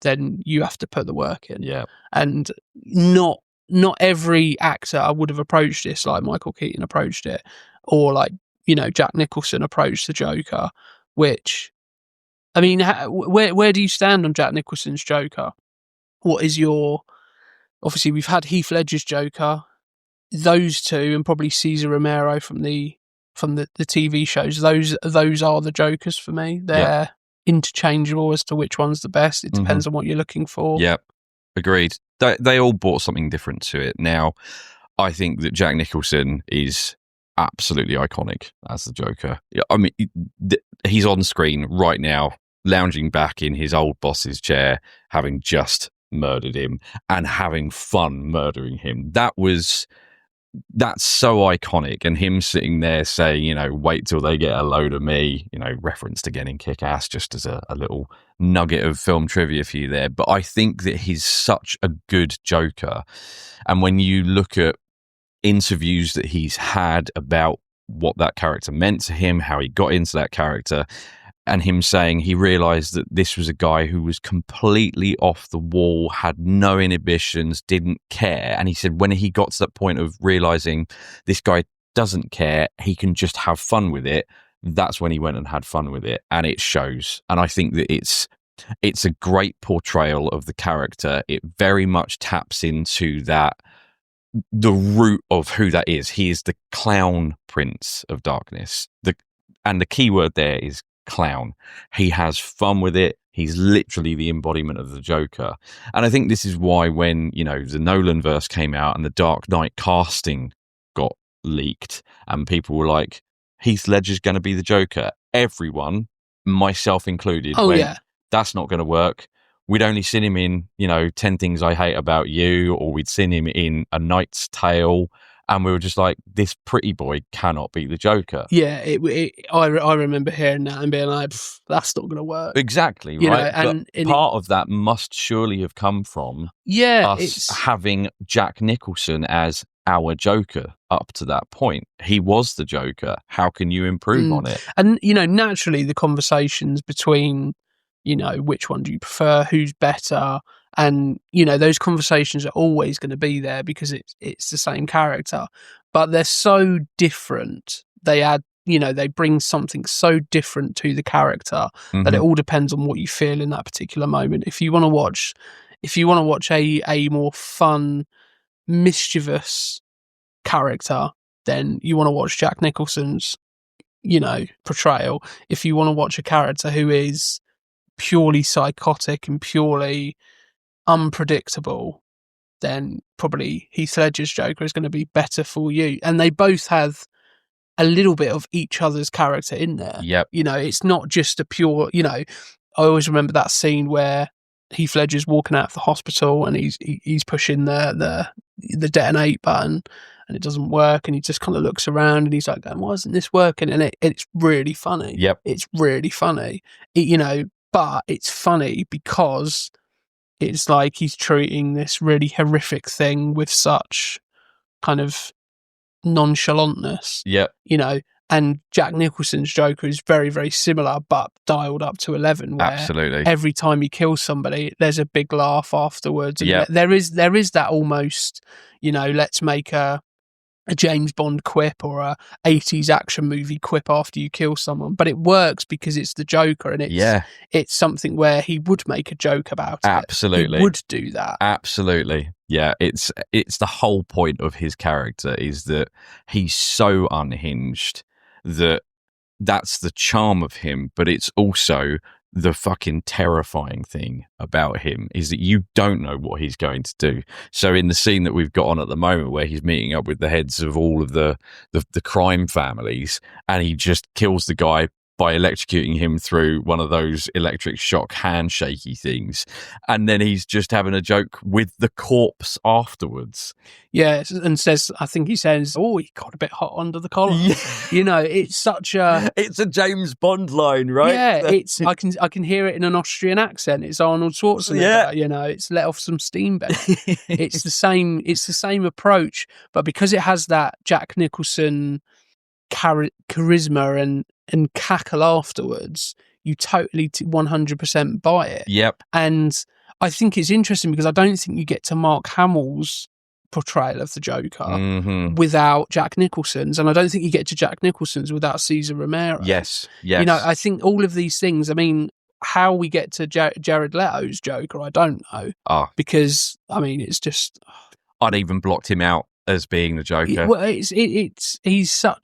then you have to put the work in. Yeah. And not every actor would have approached this like Michael Keaton approached it, or like, Jack Nicholson approached the Joker, which, I mean, where do you stand on Jack Nicholson's Joker? What is obviously we've had Heath Ledger's Joker, those two, and probably Cesar Romero from the TV shows. Those are the Jokers for me. They're interchangeable as to which one's the best. It depends on what you're looking for. Yep, agreed. They all brought something different to it. Now, I think that Jack Nicholson is absolutely iconic as the Joker. I mean, he's on screen right now, lounging back in his old boss's chair, having just murdered him and having fun murdering him. That's so iconic. And him sitting there saying, wait till they get a load of me, referenced again in Kick-Ass, just as a little nugget of film trivia for you there. But I think that he's such a good Joker. And when you look at interviews that he's had about what that character meant to him, how he got into that character, and him saying he realized that this was a guy who was completely off the wall, had no inhibitions, didn't care. And he said when he got to that point of realizing this guy doesn't care, he can just have fun with it, that's when he went and had fun with it. And it shows. And I think that it's a great portrayal of the character. It very much taps into the root of who that is. He is the clown prince of darkness. And the key word there is clown. He has fun with it. He's literally the embodiment of the Joker. And I think this is why when, the Nolan verse came out and the Dark Knight casting got leaked and people were like, Heath Ledger's going to be the Joker. Everyone, myself included, that's not going to work. We'd only seen him in, 10 Things I Hate About You, or we'd seen him in A Knight's Tale. And we were just like, this pretty boy cannot be the Joker. Yeah, I remember hearing that and being like, that's not going to work. Exactly, right? And part of that must surely have come from us having Jack Nicholson as our Joker up to that point. He was the Joker. How can you improve on it? And, naturally the conversations between, which one do you prefer, who's better, and those conversations are always going to be there because it's the same character, but they're so different. They add, they bring something so different to the character that it all depends on what you feel in that particular moment. If you want to watch a more fun, mischievous character, then you want to watch Jack Nicholson's portrayal. If you want to watch a character who is purely psychotic and purely unpredictable, then probably Heath Ledger's Joker is going to be better for you. And they both have a little bit of each other's character in there. Yep. It's not just a pure, I always remember that scene where Heath Ledger's walking out of the hospital and he's pushing the detonate button and it doesn't work, and he just kind of looks around and he's like, why isn't this working? And it's really funny. Yep. It's really funny. But it's funny because it's like he's treating this really horrific thing with such kind of nonchalantness. Yeah. And Jack Nicholson's Joker is very, very similar, but dialed up to 11. Where absolutely. Every time he kills somebody, there's a big laugh afterwards. Yeah. There is that almost, let's make a James Bond quip or a 80s action movie quip after you kill someone, but it works because it's the Joker, and it's something where he would make a joke about it. Absolutely. He would do that. Absolutely. Yeah, it's the whole point of his character is that he's so unhinged that's the charm of him, but it's also the fucking terrifying thing about him is that you don't know what he's going to do. So in the scene that we've got on at the moment where he's meeting up with the heads of all of the crime families and he just kills the guy by electrocuting him through one of those electric shock handshaky things. And then he's just having a joke with the corpse afterwards. Yeah, and I think he says, oh, he got a bit hot under the collar. Yeah. It's such a... It's a James Bond line, right? Yeah, I can hear it in an Austrian accent. It's Arnold Schwarzenegger, it's let off some steam, baby. It's the same approach, but because it has that Jack Nicholson charisma and cackle afterwards, you totally 100% buy it. Yep. And I think it's interesting because I don't think you get to Mark Hamill's portrayal of the Joker without Jack Nicholson's, and I don't think you get to Jack Nicholson's without Cesar Romero. Yes. I think all of these things, how we get to Jared Leto's Joker, I don't know. Because, it's just... I'd even blocked him out as being the Joker. Well, he's such...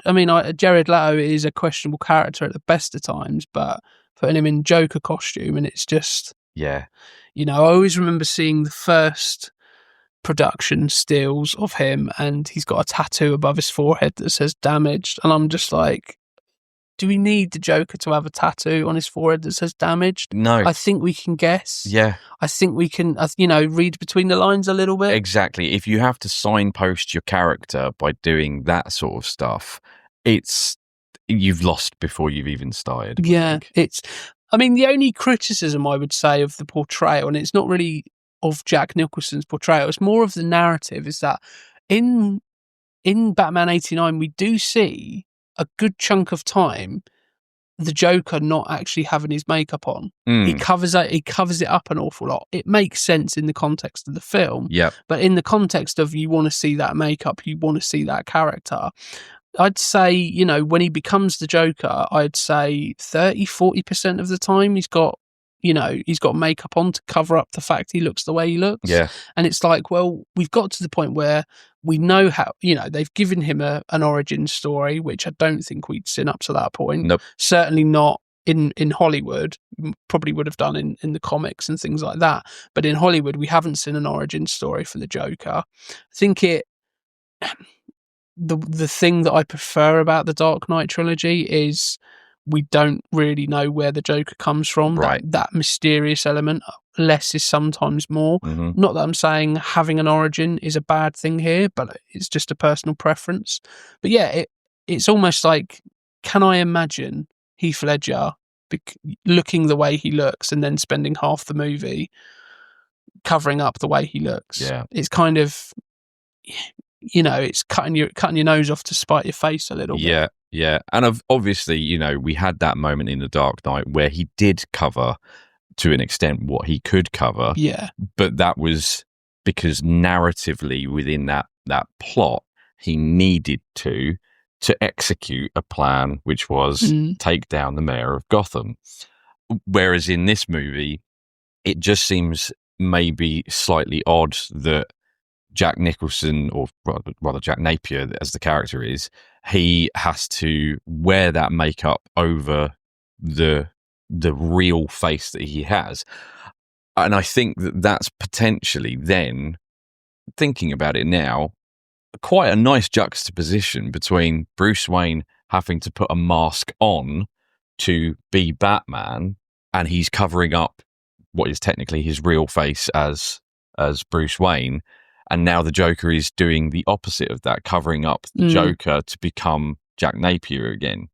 Jared Leto is a questionable character at the best of times, but putting him in Joker costume, and it's just... Yeah. I always remember seeing the first production stills of him, and he's got a tattoo above his forehead that says damaged, and I'm just like, do we need the Joker to have a tattoo on his forehead that says damaged? No. I think we can guess. Yeah. I think we can, read between the lines a little bit. Exactly. If you have to signpost your character by doing that sort of stuff, you've lost before you've even started. Yeah. The only criticism I would say of the portrayal, and it's not really of Jack Nicholson's portrayal, it's more of the narrative, is that in Batman 89, we do see a good chunk of time the Joker not actually having his makeup on. He covers it up an awful lot. It makes sense in the context of the film. Yep. But in the context of you want to see that makeup, you want to see that character, I'd say, you know, when he becomes the Joker, I'd say 30-40% of the time he's got makeup on to cover up the fact he looks the way he looks. Yeah. And it's like, well, we've got to the point where we know how, you know, they've given him an origin story, which I don't think we'd seen up to that point. Nope. Certainly not in Hollywood. Probably would have done in the comics and things like that. But in Hollywood, we haven't seen an origin story for the Joker. I think the thing that I prefer about the Dark Knight trilogy is we don't really know where the Joker comes from. Right. That mysterious element. Less is sometimes more. Mm-hmm. Not that I'm saying having an origin is a bad thing here, but it's just a personal preference. But yeah, it's almost like, can I imagine Heath Ledger looking the way he looks and then spending half the movie covering up the way he looks? Yeah. It's kind of, you know, it's cutting your nose off to spite your face a little bit. Yeah. And obviously, you know, we had that moment in The Dark Knight where he did cover, to an extent, what he could cover. Yeah. But that was because narratively within that plot, he needed to execute a plan, which was take down the mayor of Gotham. Whereas in this movie, it just seems maybe slightly odd that Jack Nicholson, or rather Jack Napier as the character is, he has to wear that makeup over the real face that he has. And I think that's potentially, then, thinking about it now, quite a nice juxtaposition between Bruce Wayne having to put a mask on to be Batman, and he's covering up what is technically his real face as Bruce Wayne. And now the Joker is doing the opposite of that, covering up the Joker to become Jack Napier again.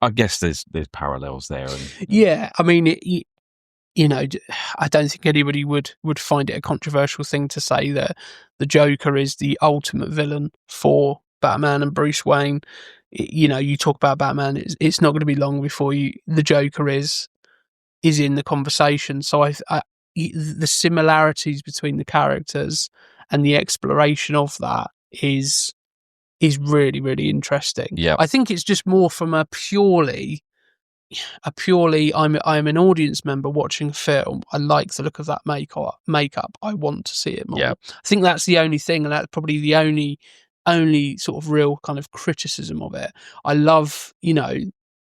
I guess there's parallels there. Yeah, I mean, you know, I don't think anybody would find it a controversial thing to say that the Joker is the ultimate villain for Batman and Bruce Wayne. You know, you talk about Batman, it's not going to be long before the Joker is in the conversation. So the similarities between the characters and the exploration of that is really, really interesting. Yeah. I think it's just more from a purely I'm an audience member watching a film. I like the look of that makeup. I want to see it more. Yeah. I think that's the only thing, and that's probably the only sort of real kind of criticism of it. I love, you know,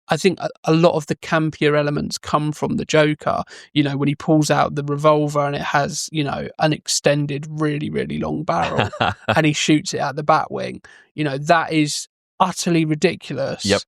I think a lot of the campier elements come from the Joker, you know, when he pulls out the revolver and it has, you know, an extended, really, really long barrel and he shoots it at the Batwing. You know, that is utterly ridiculous. Yep.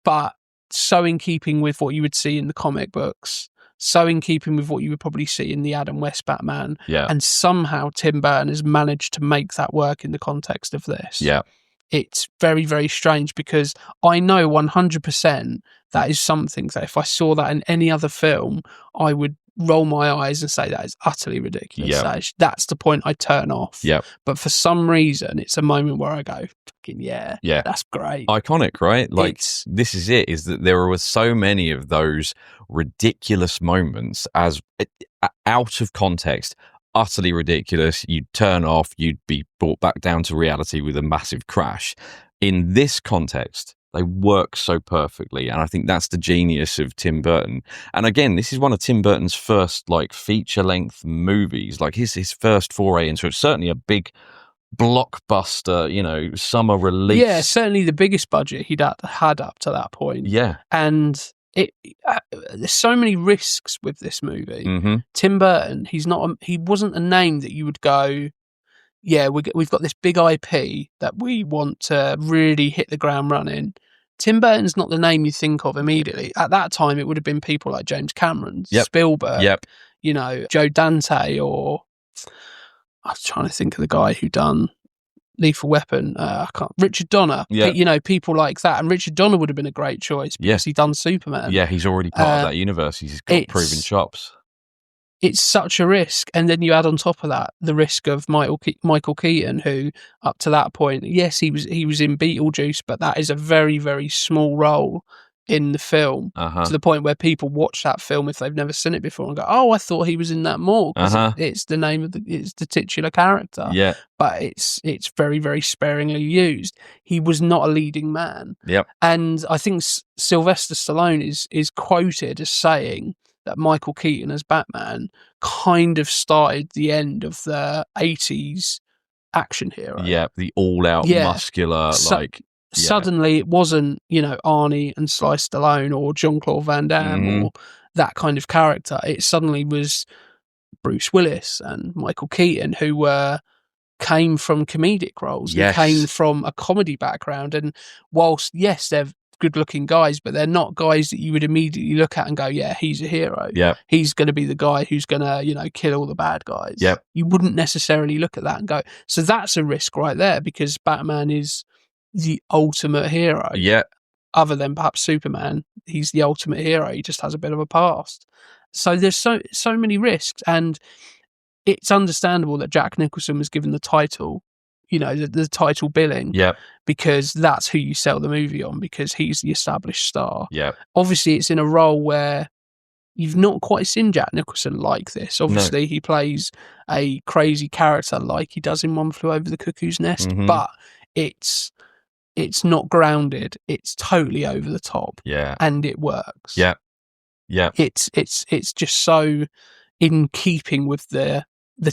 But so in keeping with what you would see in the comic books, so in keeping with what you would probably see in the Adam West Batman. Yeah. And somehow Tim Burton has managed to make that work in the context of this. Yeah. It's very, very strange because I know 100% that is something that if I saw that in any other film, I would roll my eyes and say that is utterly ridiculous. Yep. That's the point I turn off. Yep. But for some reason, it's a moment where I go, fucking yeah, that's great. Iconic, right? Like, this is it, is that there were so many of those ridiculous moments as out of context, utterly ridiculous. You'd turn off, you'd be brought back down to reality with a massive crash. In this context, they work so perfectly, and I think that's the genius of Tim Burton. And again, this is one of Tim Burton's first like feature-length movies, like his first foray into it. Certainly a big blockbuster, you know, summer release. Yeah, certainly the biggest budget he'd had up to that point. Yeah, and there's so many risks with this movie. Mm-hmm. Tim Burton, he wasn't a name that you would go, yeah, we've got this big IP that we want to really hit the ground running. Tim Burton's not the name you think of immediately. At that time, it would have been people like James Cameron, Spielberg, you know, Joe Dante, or I was trying to think of the guy who done Lethal Weapon. Richard Donner. You know, people like that. And Richard Donner would have been a great choice because he'd done Superman. Yeah, he's already part of that universe. He's got proven chops. It's such a risk. And then you add on top of that the risk of Michael Keaton, who up to that point, yes, he was in Beetlejuice, but that is a very, very small role in the film to the point where people watch that film if they've never seen it before and go, "Oh, I thought he was in that more," because it's the name of it's the titular character. Yeah, but it's very, very sparingly used. He was not a leading man. Yep. And I think Sylvester Stallone is quoted as saying that Michael Keaton as Batman kind of started the end of the 80s action hero. Yeah, the all-out muscular, Suddenly it wasn't, Arnie and Sly Stallone or Jean-Claude Van Damme or that kind of character. It suddenly was Bruce Willis and Michael Keaton, who came from comedic roles and came from a comedy background. And whilst, yes, they're good-looking guys, but they're not guys that you would immediately look at and go, yeah, he's a hero. Yeah. He's going to be the guy who's going to, kill all the bad guys. Yep. You wouldn't necessarily look at that and go, so that's a risk right there, because Batman is the ultimate hero. Yeah. Other than perhaps Superman, he's the ultimate hero. He just has a bit of a past. So there's so many risks, and it's understandable that Jack Nicholson was given the title, the title billing, because that's who you sell the movie on, because he's the established star. Yeah. Obviously, it's in a role where you've not quite seen Jack Nicholson like this. Obviously, he plays a crazy character like he does in One Flew Over the Cuckoo's Nest, but it's not grounded. It's totally over the top. Yeah. And it works. Yeah. Yeah. It's just so in keeping with the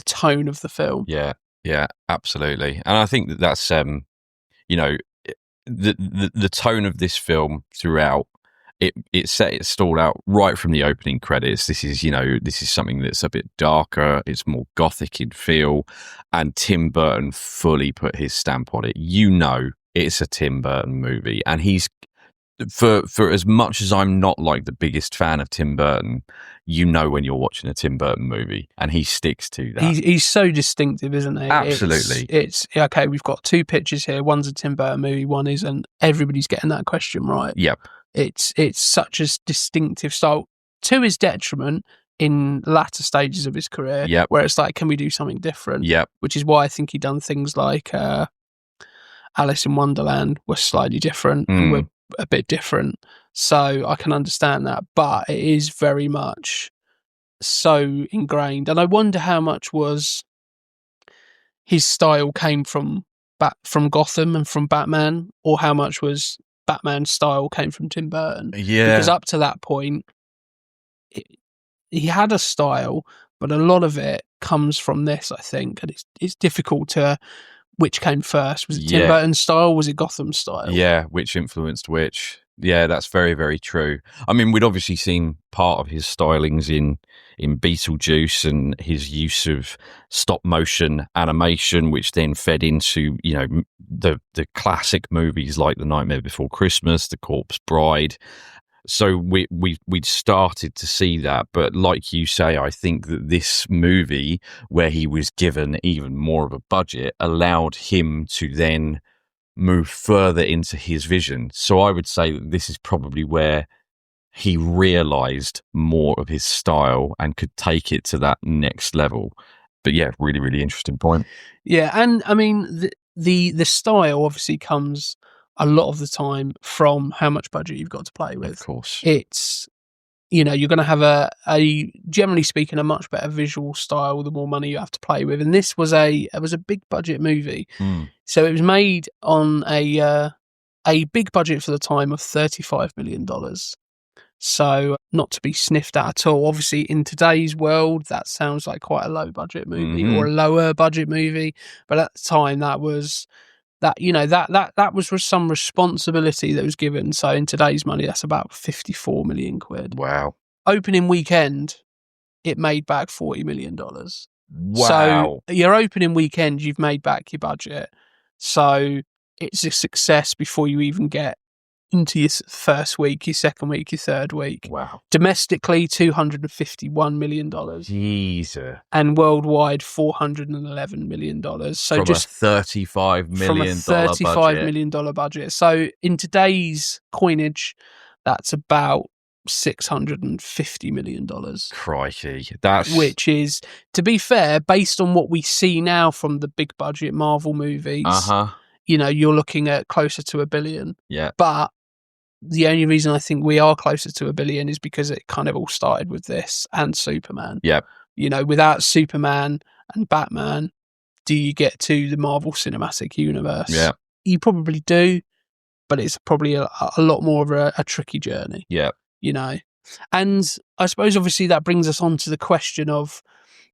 tone of the film. Yeah. Yeah, absolutely. And I think that's the tone of this film throughout, it set its stall out right from the opening credits. This is something that's a bit darker, it's more gothic in feel, and Tim Burton fully put his stamp on it. It's a Tim Burton movie, and he's for as much as I'm not like the biggest fan of Tim Burton, when you're watching a Tim Burton movie, and he sticks to that. He's so distinctive, isn't he? Absolutely. It's okay. We've got two pictures here. One's a Tim Burton movie, one isn't. Everybody's getting that question right. Yep. It's such a distinctive style, to his detriment in latter stages of his career. Yep. Where it's like, can we do something different? Yep. Which is why I think he done things like Alice in Wonderland were slightly different and were a bit different. So I can understand that, but it is very much so ingrained. And I wonder how much was his style came from Gotham and from Batman, or how much was Batman's style came from Tim Burton. Yeah. Because up to that point, he had a style, but a lot of it comes from this, I think. And it's difficult to... Which came first? Was it Tim Burton's style? Was it Gotham's style? Yeah, which influenced which? Yeah, that's very, very true. I mean, we'd obviously seen part of his stylings in Beetlejuice and his use of stop motion animation, which then fed into the classic movies like The Nightmare Before Christmas, The Corpse Bride. So we'd started to see that, but like you say, I think that this movie, where he was given even more of a budget, allowed him to then move further into his vision. So I would say that this is probably where he realised more of his style and could take it to that next level. But yeah, really, really interesting point. Yeah, and I mean the style obviously comes a lot of the time from how much budget you've got to play with. Of course. It's, you're going to have a generally speaking, a much better visual style the more money you have to play with. And this was a big budget movie. So it was made on a big budget for the time of $35 million. So not to be sniffed at all. Obviously, in today's world, that sounds like quite a low budget movie or a lower budget movie. But at the time, that was... that was some responsibility that was given. So in today's money, that's about 54 million quid. Wow. Opening weekend, it made back $40 million. Wow. So your opening weekend, you've made back your budget. So it's a success before you even get into your first week, your second week, your third week. Wow. Domestically, $251 million. Jesus. And worldwide, $411 million. So from just a $35 million $35 million budget. So in today's coinage, that's about $650 million. Crikey. Which is, to be fair, based on what we see now from the big budget Marvel movies, you're looking at closer to $1 billion. Yeah. But the only reason I think we are closer to $1 billion is because it kind of all started with this and Superman. Yeah. Without Superman and Batman, do you get to the Marvel Cinematic Universe? Yeah. You probably do, but it's probably a lot more of a tricky journey. Yeah. And I suppose obviously that brings us on to the question of,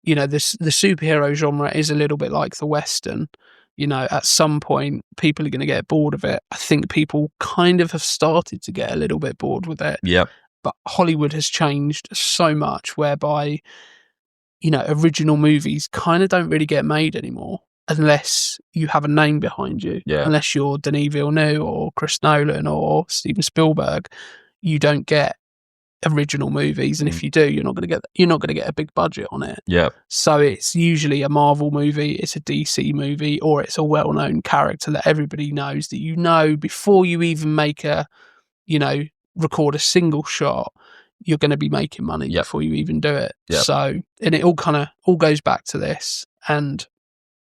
the superhero genre is a little bit like the Western. At some point, people are going to get bored of it. I think people kind of have started to get a little bit bored with it. Yeah. But Hollywood has changed so much whereby, original movies kind of don't really get made anymore unless you have a name behind you. Yeah. Unless you're Denis Villeneuve or Chris Nolan or Steven Spielberg, you don't get original movies, and if you do, you're not going to get a big budget on it. Yeah. So it's usually a Marvel movie, it's a DC movie, or it's a well-known character that everybody knows that before you even make record a single shot, you're going to be making money before you even do it. Yep. So, and it all goes back to this, and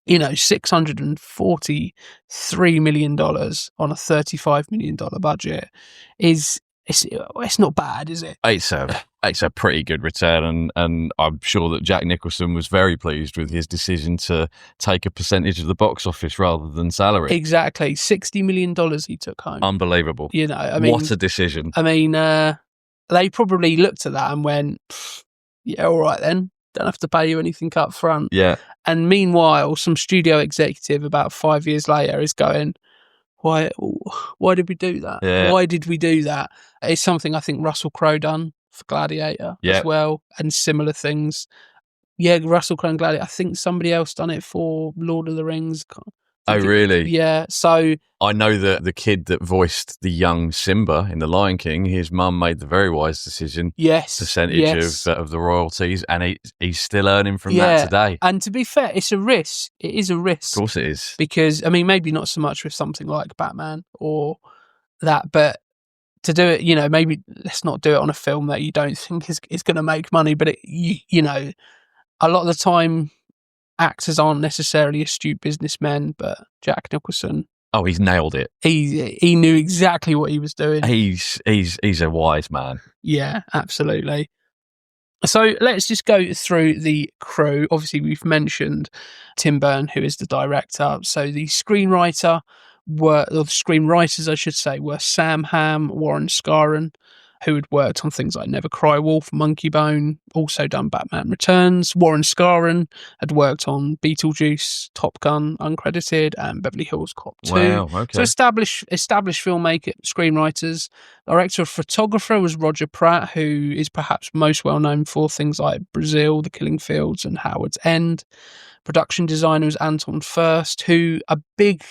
$643 million on a $35 million budget it's not bad, is it? It's a pretty good return, and I'm sure that Jack Nicholson was very pleased with his decision to take a percentage of the box office rather than salary. Exactly. $60 million he took home. Unbelievable. What a decision. They probably looked at that and went, yeah, all right then. Don't have to pay you anything up front. Yeah. And meanwhile, some studio executive about 5 years later is going, why did we do that? Yeah. Why did we do that? It's something I think Russell Crowe done for Gladiator as well, and similar things. Yeah, Russell Crowe and Gladiator. I think somebody else done it for Lord of the Rings. Oh, really? Yeah. So I know that the kid that voiced the young Simba in The Lion King, his mum made the very wise decision. Yes. Percentage of the royalties, and he's still earning from that today. And to be fair, it's a risk. It is a risk. Of course it is. Because, maybe not so much with something like Batman or that, but to do it, maybe let's not do it on a film that you don't think is going to make money. But, a lot of the time, actors aren't necessarily astute businessmen, but Jack Nicholson. Oh, he's nailed it. He knew exactly what he was doing. He's a wise man. Yeah, absolutely. So let's just go through the crew. Obviously, we've mentioned Tim Burton, who is the director. So the screenwriters, I should say, were Sam Hamm, Warren Scarron, who had worked on things like Never Cry Wolf, Monkey Bone, also done Batman Returns. Warren Scarron had worked on Beetlejuice, Top Gun, uncredited, and Beverly Hills Cop 2. Wow, okay. So established filmmaker, screenwriters. Director of photographer was Roger Pratt, who is perhaps most well known for things like Brazil, The Killing Fields, and Howard's End. Production designer was Anton Furst, who a big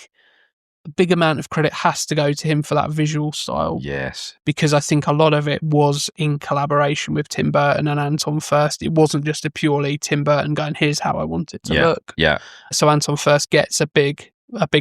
amount of credit has to go to him for that visual style. Yes. Because I think a lot of it was in collaboration with Tim Burton and Anton Furst. It wasn't just a purely Tim Burton going, here's how I want it to look. Yeah. So Anton Furst gets a big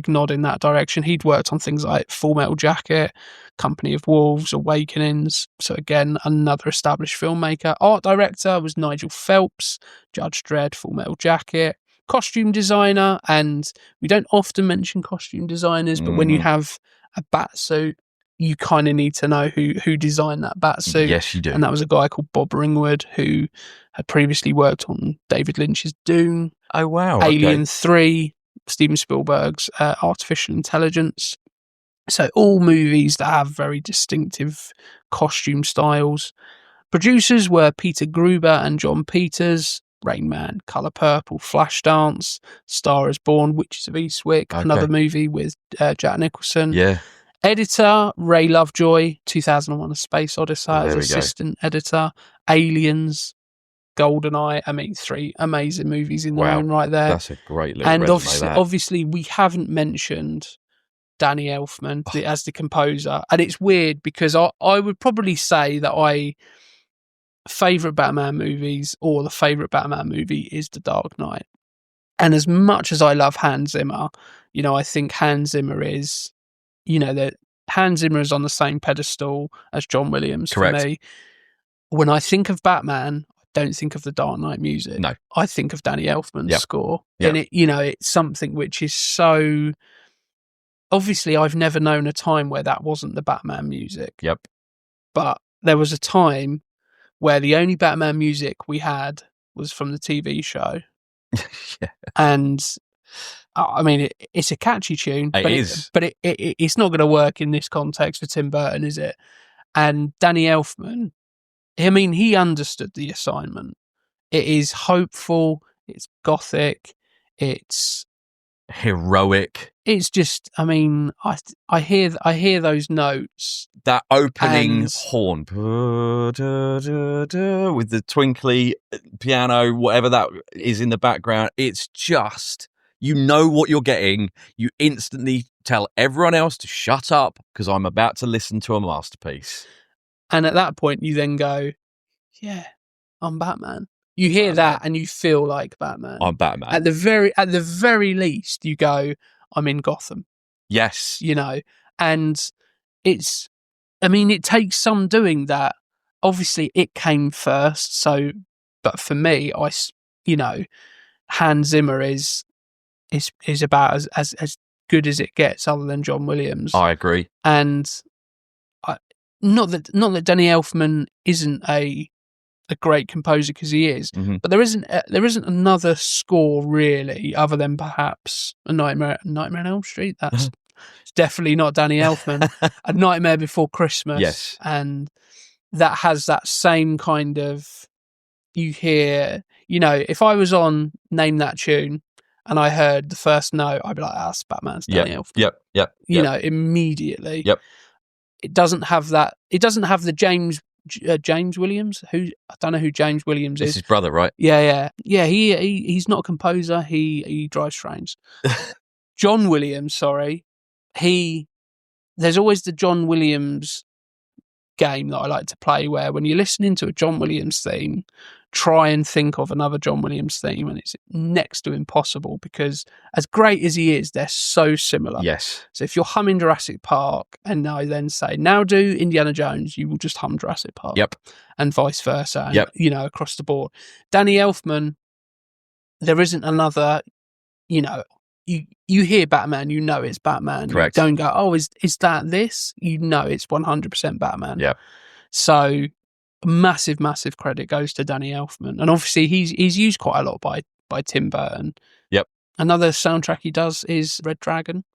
nod in that direction. He'd worked on things like Full Metal Jacket, Company of Wolves, Awakenings. So again, another established filmmaker. Art director was Nigel Phelps, Judge Dredd, Full Metal Jacket. Costume designer, and we don't often mention costume designers, but when you have a bat suit, you kind of need to know who designed that bat suit. Yes, you do. And that was a guy called Bob Ringwood, who had previously worked on David Lynch's Dune. Oh, wow. Alien 3, Steven Spielberg's Artificial Intelligence. So all movies that have very distinctive costume styles. Producers were Peter Gruber and John Peters. Rain Man, Colour Purple, Flashdance, Star is Born, Witches of Eastwick, another movie with Jack Nicholson. Yeah. Editor, Ray Lovejoy, 2001 A Space Odyssey as assistant editor. Aliens, GoldenEye. 3 amazing movies in their own right there. That's a great little And resume, obviously, we haven't mentioned Danny Elfman as the composer. And it's weird because I would probably say that favourite Batman movies, or the favourite Batman movie is The Dark Knight. And as much as I love Hans Zimmer, I think Hans Zimmer is, that Hans Zimmer is on the same pedestal as John Williams. Correct. For me. When I think of Batman, I don't think of the Dark Knight music. No. I think of Danny Elfman's score. Yep. And it's something which is so obviously I've never known a time where that wasn't the Batman music. Yep. But there was a time where the only Batman music we had was from the TV show. Yeah. And I mean, it's a catchy tune. It is. But it's not going to work in this context for Tim Burton, is it? And Danny Elfman, I mean, he understood the assignment. It is hopeful. It's gothic. It's heroic. It's just, I mean, I hear those notes. That opening horn with the twinkly piano, whatever that is in the background. It's just, you know what you're getting. You instantly tell everyone else to shut up because I'm about to listen to a masterpiece. And at that point, you then go, yeah, I'm Batman. You hear that and you feel like Batman. I'm Batman. At the very least, you go, I'm in Gotham. Yes. You know, and it's, I mean, it takes some doing that. Obviously, it came first. So, but for me, Hans Zimmer is about as good as it gets, other than John Williams. I agree. And not that Danny Elfman isn't a great composer, because he is, but there isn't another score really, other than perhaps A Nightmare on Elm Street. That's definitely not Danny Elfman. A Nightmare Before Christmas, yes, and that has that same kind of, you hear, if I was on Name That Tune and I heard the first note, I'd be like, that's Batman's Danny Elfman. Yep. Immediately. Yep. It doesn't have that. It doesn't have the James Williams, who I don't know who James Williams is. It's his brother, right? Yeah. He's not a composer. He drives trains. John Williams, sorry. There's always the John Williams game that I like to play, where when you're listening to a John Williams theme, try and think of another John Williams theme, and it's next to impossible, because as great as he is, they're so similar. Yes. So if you're humming Jurassic Park and I then say, now do Indiana Jones, you will just hum Jurassic Park. Yep. And vice versa. Yep. Across the board. Danny Elfman, there isn't another, you hear Batman, it's Batman. Correct. You don't go, oh, is that this? It's 100% Batman. Yeah. So massive credit goes to Danny Elfman, and obviously he's used quite a lot by Tim Burton. Yep. Another soundtrack he does is Red Dragon.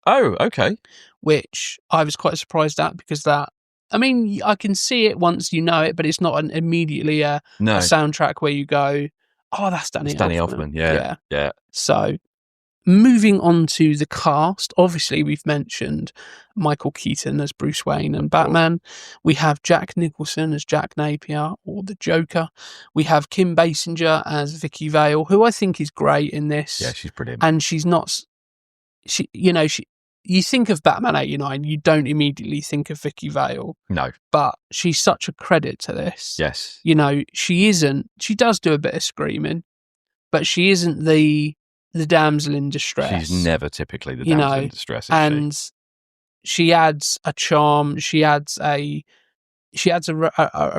Oh, okay. Which I was quite surprised at, because that, I mean, I can see it once you know it, but it's not immediately a soundtrack where you go, oh, that's Danny Elfman. Danny Elfman, yeah. So, moving on to the cast, obviously we've mentioned Michael Keaton as Bruce Wayne and Batman. We have Jack Nicholson as Jack Napier, or the Joker. We have Kim Basinger as Vicky Vale, who I think is great in this. Yeah, she's brilliant. And she's not, you think of Batman 89, you don't immediately think of Vicky Vale. No. But she's such a credit to this. Yes. She does do a bit of screaming, but she isn't the damsel in distress. She's never typically the damsel in distress, and she adds a charm. She adds a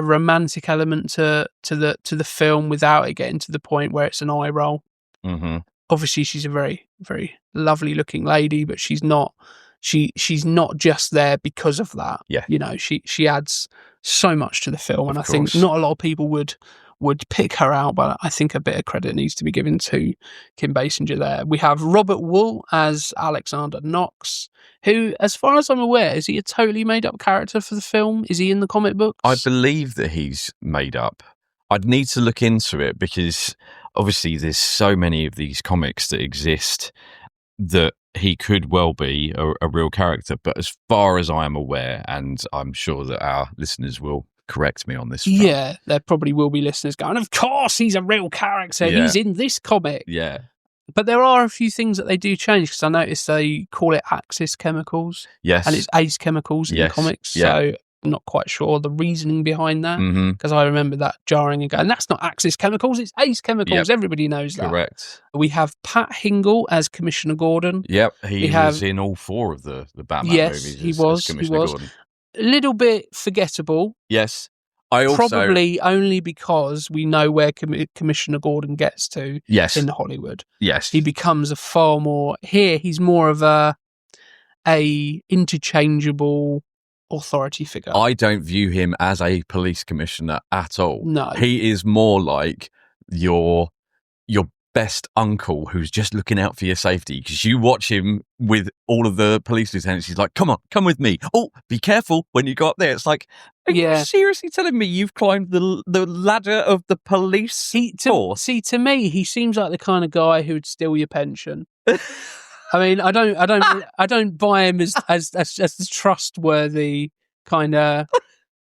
romantic element to the film without it getting to the point where it's an eye roll. Mm-hmm. Obviously, she's a very, very lovely looking lady, but she's not just there because of that. Yeah. She adds so much to the film, and I think not a lot of people would pick her out, but I think a bit of credit needs to be given to Kim Basinger there. We have Robert Wuhl as Alexander Knox, who, as far as I'm aware, is he a totally made-up character for the film? Is he in the comic books? I believe that he's made up. I'd need to look into it, because obviously there's so many of these comics that exist that he could well be a real character. But as far as I am aware, and I'm sure that our listeners will correct me on this front. Yeah, there probably will be listeners going, of course he's a real character, he's in this comic. Yeah. But there are a few things that they do change, because I noticed they call it Axis Chemicals. Yes. And it's Ace Chemicals in the comics. Yeah. So I'm not quite sure the reasoning behind that, because I remember that jarring and going, that's not Axis Chemicals, it's Ace Chemicals. Yep. Everybody knows that. Correct. We have Pat Hingle as Commissioner Gordon. Yep, he was in all four of the Batman movies. Yes, he was. Gordon. A little bit forgettable. Yes. I also, probably only because we know where Commissioner Gordon gets to in Hollywood. Yes. He becomes a far more, here he's more of a Yeah. interchangeable authority figure. I don't view him as a police commissioner at all. No. He is more like your best uncle who's just looking out for your safety, because you watch him with all of the police lieutenants. He's like, come on, come with me. Oh, be careful when you go up there. It's like, are you seriously telling me you've climbed the ladder of the police force? See, to me, he seems like the kind of guy who would steal your pension. I mean, I don't buy him as the trustworthy kind of.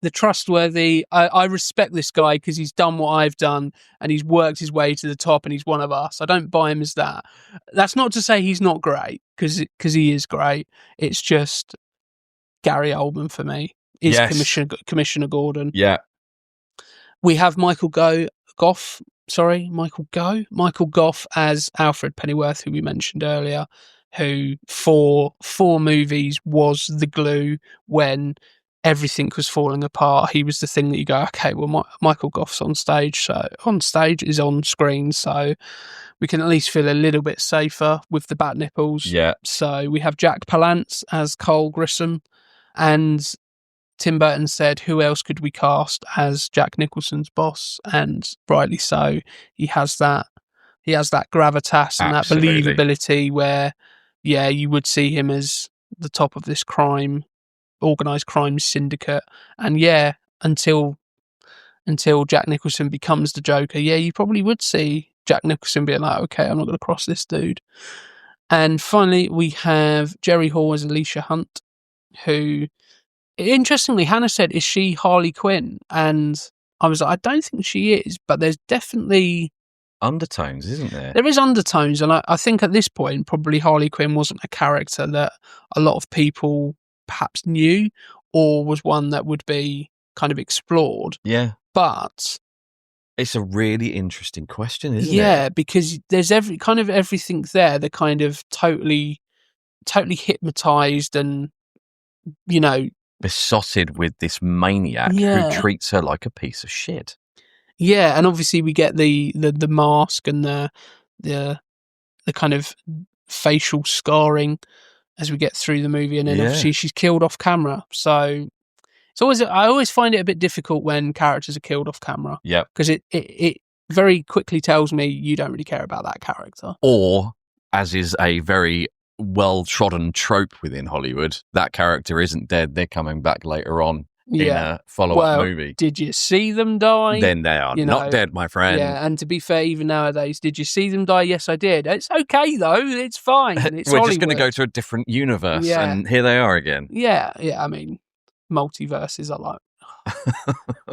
The trustworthy. I respect this guy because he's done what I've done and he's worked his way to the top and he's one of us. I don't buy him as that. That's not to say he's not great, because he is great. It's just Gary Oldman for me is Commissioner Gordon. Yeah. We have Michael Goff as Alfred Pennyworth, who we mentioned earlier, who for 4 movies was the glue when everything was falling apart. He was the thing that you go, okay, well, Michael Goff's on screen, so we can at least feel a little bit safer with the Bat-nipples. Yeah. So we have Jack Palance as Cole Grissom, and Tim Burton said, who else could we cast as Jack Nicholson's boss? And rightly so. He has that gravitas and Absolutely. that believability where, yeah, you would see him as the top of this organised crime syndicate. And yeah, until Jack Nicholson becomes the Joker, yeah, you probably would see Jack Nicholson being like, okay, I'm not going to cross this dude. And finally, we have Jerry Hall as Alicia Hunt, who, interestingly, Hannah said, is she Harley Quinn? And I was like, I don't think she is, but there's definitely undertones, isn't there? There is undertones, and I think at this point, probably Harley Quinn wasn't a character that a lot of people perhaps knew, or was one that would be kind of explored. Yeah. But it's a really interesting question, isn't it? Yeah, because there's everything there that kind of totally hypnotized and, you know, besotted with this maniac who treats her like a piece of shit. Yeah, and obviously we get the mask and the kind of facial scarring as we get through the movie, and then obviously she's killed off camera. So I always find it a bit difficult when characters are killed off camera. Yeah, because it very quickly tells me you don't really care about that character. Or, as is a very well-trodden trope within Hollywood, that character isn't dead. They're coming back later on in a follow-up movie. Did you see them die? Then they are not dead, my friend. Yeah, and to be fair, even nowadays, did you see them die? Yes, I did. It's okay, though. It's fine. It's We're Hollywood. just going to go to a different universe, and here they are again. Yeah. I mean, multiverses are like...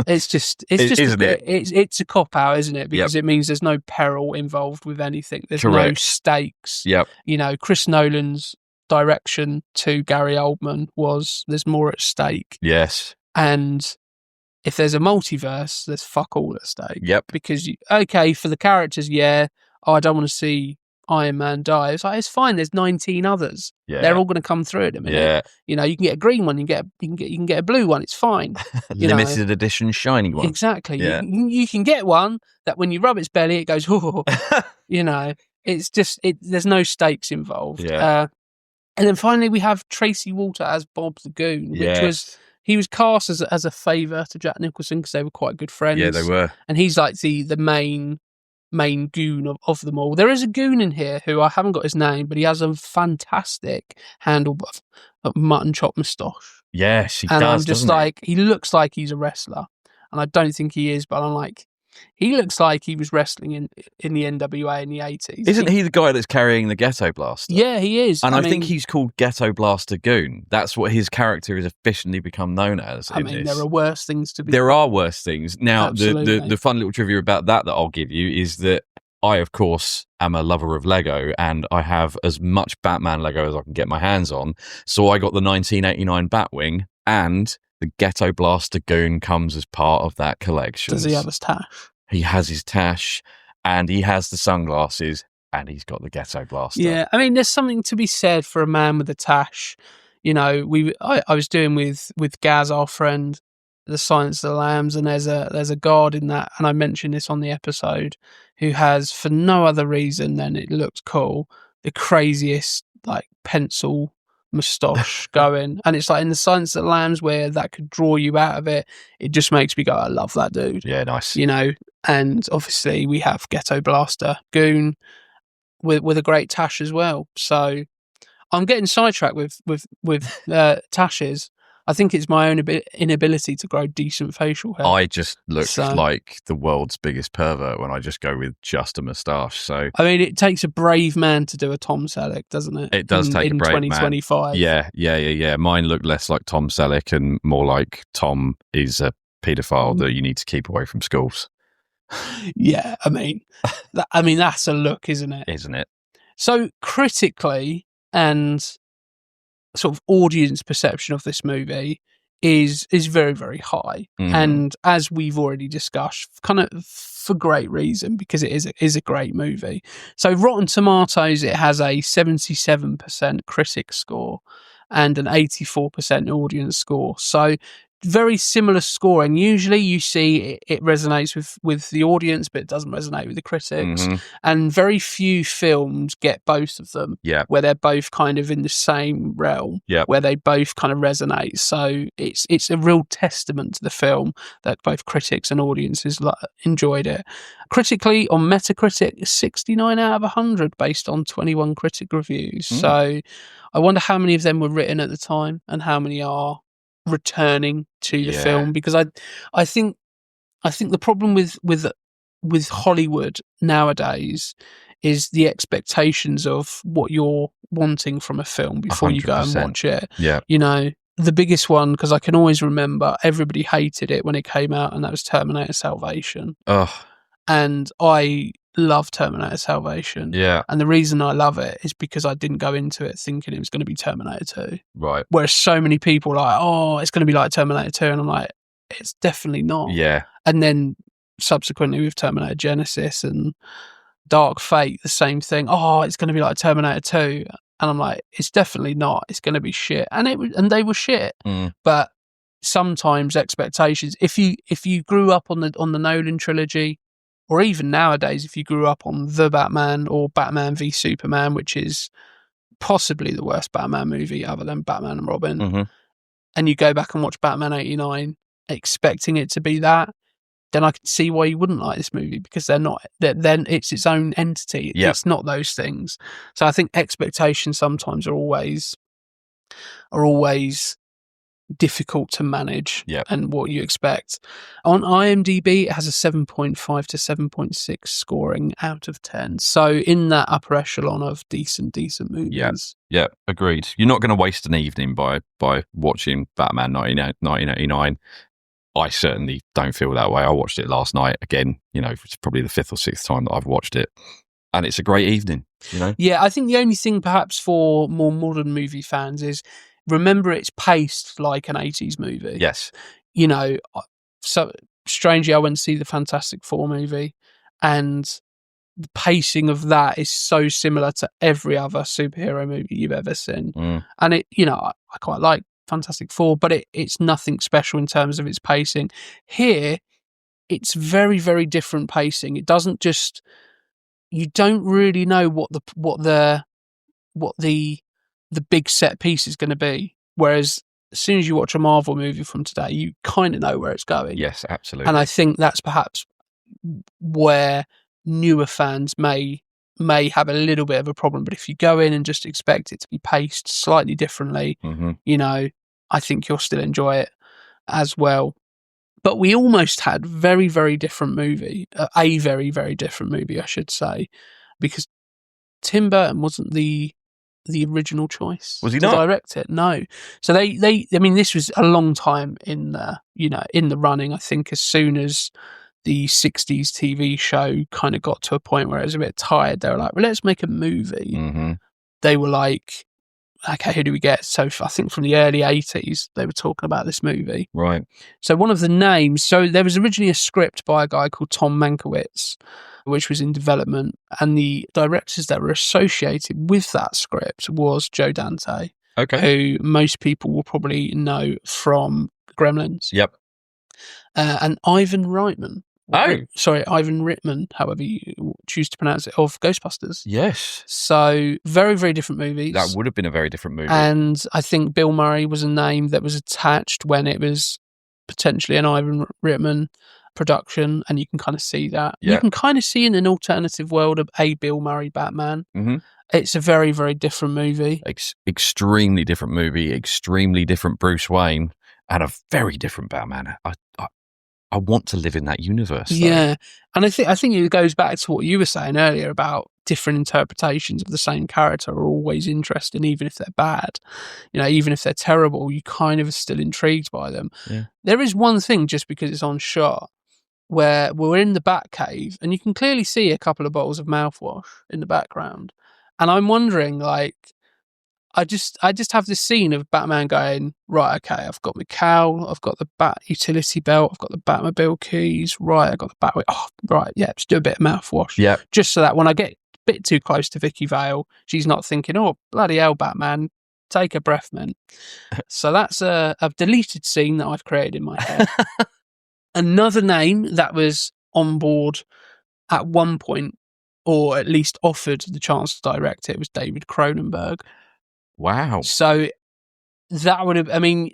It's a cop out, isn't it? Because it means there's no peril involved with anything. There's no stakes. Yep. You know, Chris Nolan's direction to Gary Oldman was there's more at stake. Yes. And if there's a multiverse, there's fuck all at stake. Yep. Because for the characters, I don't want to see Iron Man die. It's like, it's fine. There's 19 others. Yeah. They're all going to come through in a minute. Yeah. You know, you can get a green one. You can get a blue one. It's fine. Limited edition shiny one. Exactly. Yeah. You can get one that when you rub its belly, it goes, oh, you know, it's just, there's no stakes involved. Yeah. And then finally we have Tracy Walter as Bob the Goon, which he was cast as a favour to Jack Nicholson because they were quite good friends. Yeah, they were. And he's like the main goon of them all. There is a goon in here who I haven't got his name, but he has a fantastic handle of mutton chop moustache. Yes, he does. And I'm just like, he looks like he's a wrestler, and I don't think he is, but I'm like, he looks like he was wrestling in the NWA in the 80s. Isn't he the guy that's carrying the Ghetto Blaster? Yeah, he is. And I think he's called Ghetto Blaster Goon. That's what his character has officially become known as. There are worse things to be. There are worse things. Now, the fun little trivia about that I'll give you is that I, of course, am a lover of Lego, and I have as much Batman Lego as I can get my hands on. So I got the 1989 Batwing, and the Ghetto Blaster Goon comes as part of that collection. Does he have his tash? He has his tash, and he has the sunglasses, and he's got the Ghetto Blaster. Yeah, I mean, there's something to be said for a man with a tash. You know, I was doing with Gaz, our friend, the Silence of the Lambs, and there's a guard in that, and I mentioned this on the episode, who has, for no other reason than it looks cool, the craziest like pencil moustache going. And it's like in the Silence of the Lambs where that could draw you out of it. It just makes me go, I love that dude. Yeah, nice. You know, and obviously we have Ghetto Blaster Goon with a great tash as well. So I'm getting sidetracked with tashes. I think it's my own inability to grow decent facial hair. I just look like the world's biggest pervert when I just go with just a moustache. So I mean, it takes a brave man to do a Tom Selleck, doesn't it? It does take a brave 2025. Man. Yeah. Mine look less like Tom Selleck and more like Tom is a paedophile that you need to keep away from schools. Yeah, I mean, that's a look, isn't it? Isn't it? So critically and sort of audience perception of this movie is very, very high. And as we've already discussed, kind of for great reason, because it is a great movie. So Rotten Tomatoes, it has a 77% critic score and an 84% audience score. So very similar scoring. Usually you see it resonates with the audience, but it doesn't resonate with the critics. And very few films get both of them, where they're both kind of in the same realm, where they both kind of resonate. So it's a real testament to the film that both critics and audiences enjoyed it. Critically, on Metacritic, 69 out of 100 based on 21 critic reviews. So I wonder how many of them were written at the time and how many are returning to the film, because I think the problem with Hollywood nowadays is the expectations of what you're wanting from a film before you go and watch it. You know, the biggest one, because I can always remember everybody hated it when it came out, and that was Terminator Salvation. And I love Terminator Salvation. And the reason I love it is because I didn't go into it thinking it was going to be Terminator 2. Right. Whereas so many people are like, oh, it's going to be like Terminator 2. And I'm like, it's definitely not. And then subsequently with Terminator Genesis and Dark Fate, the same thing. Oh, it's going to be like Terminator 2. And I'm like, it's definitely not. It's going to be shit. And they were shit. But sometimes expectations, if you grew up on the Nolan trilogy, or even nowadays, if you grew up on The Batman or Batman v Superman, which is possibly the worst Batman movie other than Batman and Robin, and you go back and watch Batman 89 expecting it to be that, then I can see why you wouldn't like this movie, because they're not. Then it's its own entity. It's not those things. So I think expectations sometimes are always difficult to manage, and what you expect. On IMDb, it has a 7.5 to 7.6 scoring out of 10. So in that upper echelon of decent movies. Yeah, agreed. You're not going to waste an evening by watching Batman 1989. I certainly don't feel that way. I watched it last night again. You know, it's probably the 5th or 6th time that I've watched it, and it's a great evening. You know. Yeah, I think the only thing perhaps for more modern movie fans is, remember, it's paced like an 80s movie. Yes. You know, so strangely, I went to see the Fantastic Four movie, and the pacing of that is so similar to every other superhero movie you've ever seen. And it, you know, I quite like Fantastic Four, but it's nothing special in terms of its pacing. Here, it's very, very different pacing. It doesn't just, you don't really know what the big set piece is going to be. Whereas as soon as you watch a Marvel movie from today, you kind of know where it's going. Yes, absolutely. And I think that's perhaps where newer fans may have a little bit of a problem. But if you go in and just expect it to be paced slightly differently, you know, I think you'll still enjoy it as well. But we almost had very, very different movie, a very, very different movie, I should say, because Tim Burton wasn't the original choice. Was he to not? Direct it? No. So I mean, this was a long time in the running. I think as soon as the 60s TV show kind of got to a point where it was a bit tired, they were like, well, let's make a movie. They were like, okay, who do we get? So I think from the early 80s, they were talking about this movie. Right. So one of the names, so there was originally a script by a guy called Tom Mankiewicz, which was in development, and the directors that were associated with that script was Joe Dante, who most people will probably know from Gremlins. Yep. And Ivan Reitman Ivan Reitman, however you choose to pronounce it, of Ghostbusters. Yes. So very, very different movies. That would have been a very different movie. And I think Bill Murray was a name that was attached when it was potentially an Ivan Reitman production, and you can kind of see that. Yeah. You can kind of see in an alternative world of a Bill Murray Batman. Mm-hmm. It's a very, very different movie. Extremely different movie, extremely different Bruce Wayne, and a very different Batman. I want to live in that universe. Though. Yeah, and I think it goes back to what you were saying earlier about different interpretations of the same character are always interesting, even if they're bad. Even if they're terrible, you kind of are still intrigued by them. Yeah. There is one thing, just because it's on shot, where we're in the Batcave, and you can clearly see a couple of bottles of mouthwash in the background, and I'm wondering, like, I just have this scene of Batman going, right, okay, I've got my cowl, I've got the Bat utility belt, I've got the Batmobile keys, right, I've got the Batwheel, right, yeah, just do a bit of mouthwash. Yeah. Just so that when I get a bit too close to Vicky Vale, she's not thinking, oh, bloody hell, Batman, take a breath, man. So that's a deleted scene that I've created in my head. Another name that was on board at one point, or at least offered the chance to direct it, was David Cronenberg. Wow. So that would have,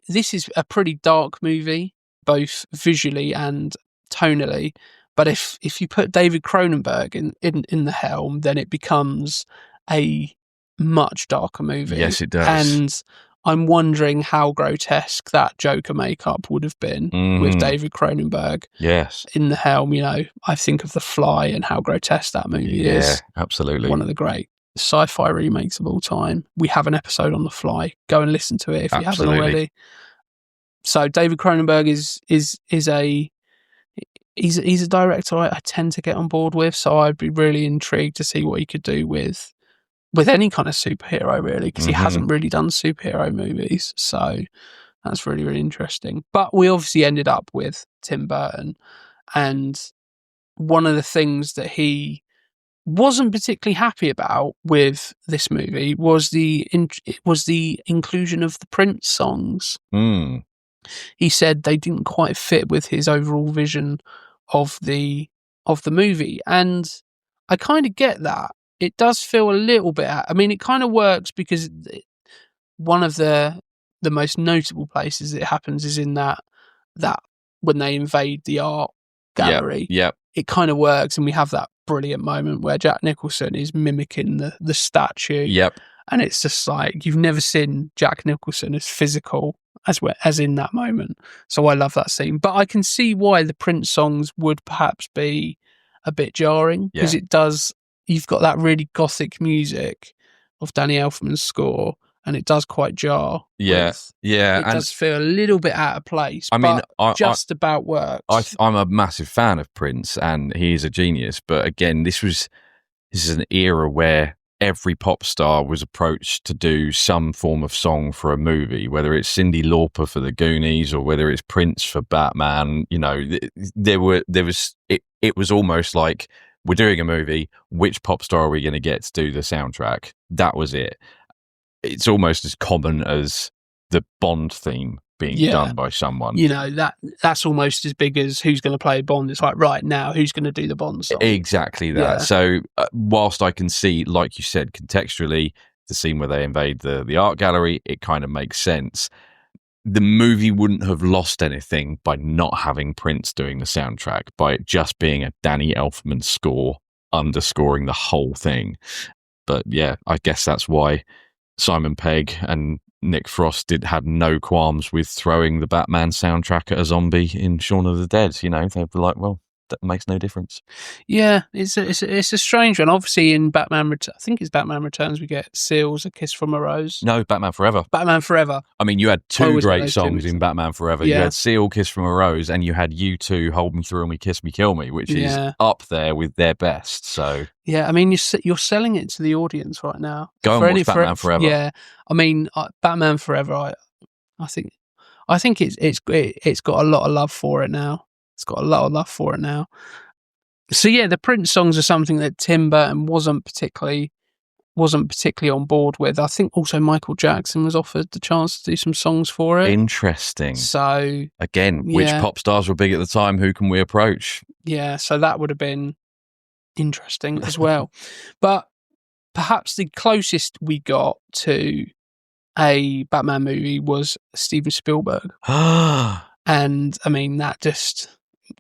this is a pretty dark movie, both visually and tonally. But if you put David Cronenberg in the helm, then it becomes a much darker movie. Yes, it does. And I'm wondering how grotesque that Joker makeup would have been with David Cronenberg. Yes. In the helm, I think of The Fly and how grotesque that movie is. Yeah, absolutely. One of the great sci-fi remakes of all time. We have an episode on The Fly. Go and listen to it if you haven't already. So David Cronenberg is a director I tend to get on board with. So I'd be really intrigued to see what he could do with any kind of superhero, really, because he hasn't really done superhero movies. So that's really, really interesting. But we obviously ended up with Tim Burton, and one of the things that he wasn't particularly happy about with this movie was the inclusion of the Prince songs. He said they didn't quite fit with his overall vision of the movie, and I kind of get that. It does feel a little bit. It kind of works because one of the most notable places it happens is in that when they invade the art gallery. Yep. It kind of works, and we have that brilliant moment where Jack Nicholson is mimicking the statue. Yep. And it's just like, you've never seen Jack Nicholson as physical as in that moment. So I love that scene. But I can see why the Prince songs would perhaps be a bit jarring, because it does, you've got that really gothic music of Danny Elfman's score, and it does quite jar. Yeah. It does feel a little bit out of place. Just about works. I'm a massive fan of Prince, and he is a genius. But again, this is an era where every pop star was approached to do some form of song for a movie, whether it's Cyndi Lauper for the Goonies or whether it's Prince for Batman. It was almost like, we're doing a movie, which pop star are we going to get to do the soundtrack? That was it. It's almost as common as the Bond theme being done by someone. That's almost as big as who's going to play Bond. It's like, right now, who's going to do the Bond song? Exactly that. Yeah. So whilst I can see, like you said, contextually, the scene where they invade the art gallery, it kind of makes sense. The movie wouldn't have lost anything by not having Prince doing the soundtrack, by it just being a Danny Elfman score underscoring the whole thing. But yeah, I guess that's why Simon Pegg and Nick Frost had no qualms with throwing the Batman soundtrack at a zombie in Shaun of the Dead. They'd be like, well, that makes no difference. Yeah, it's a strange one. Obviously, in Batman, I think it's Batman Returns, we get Seals, A Kiss from a Rose. No, Batman Forever. Batman Forever. You had two great songs in Batman Forever. Yeah. You had Seal, Kiss from a Rose, and you had U2, Hold Me Through Me, Kiss Me, Kill Me, which is up there with their best. So yeah, you're selling it to the audience right now. Go and watch Batman Forever. Yeah, Batman Forever. I think it's got a lot of love for it now. So yeah, the Prince songs are something that Tim Burton wasn't particularly on board with. I think also Michael Jackson was offered the chance to do some songs for it. Interesting. So again, which pop stars were big at the time? Who can we approach? Yeah, so that would have been interesting as well. But perhaps the closest we got to a Batman movie was Steven Spielberg. And I mean, that just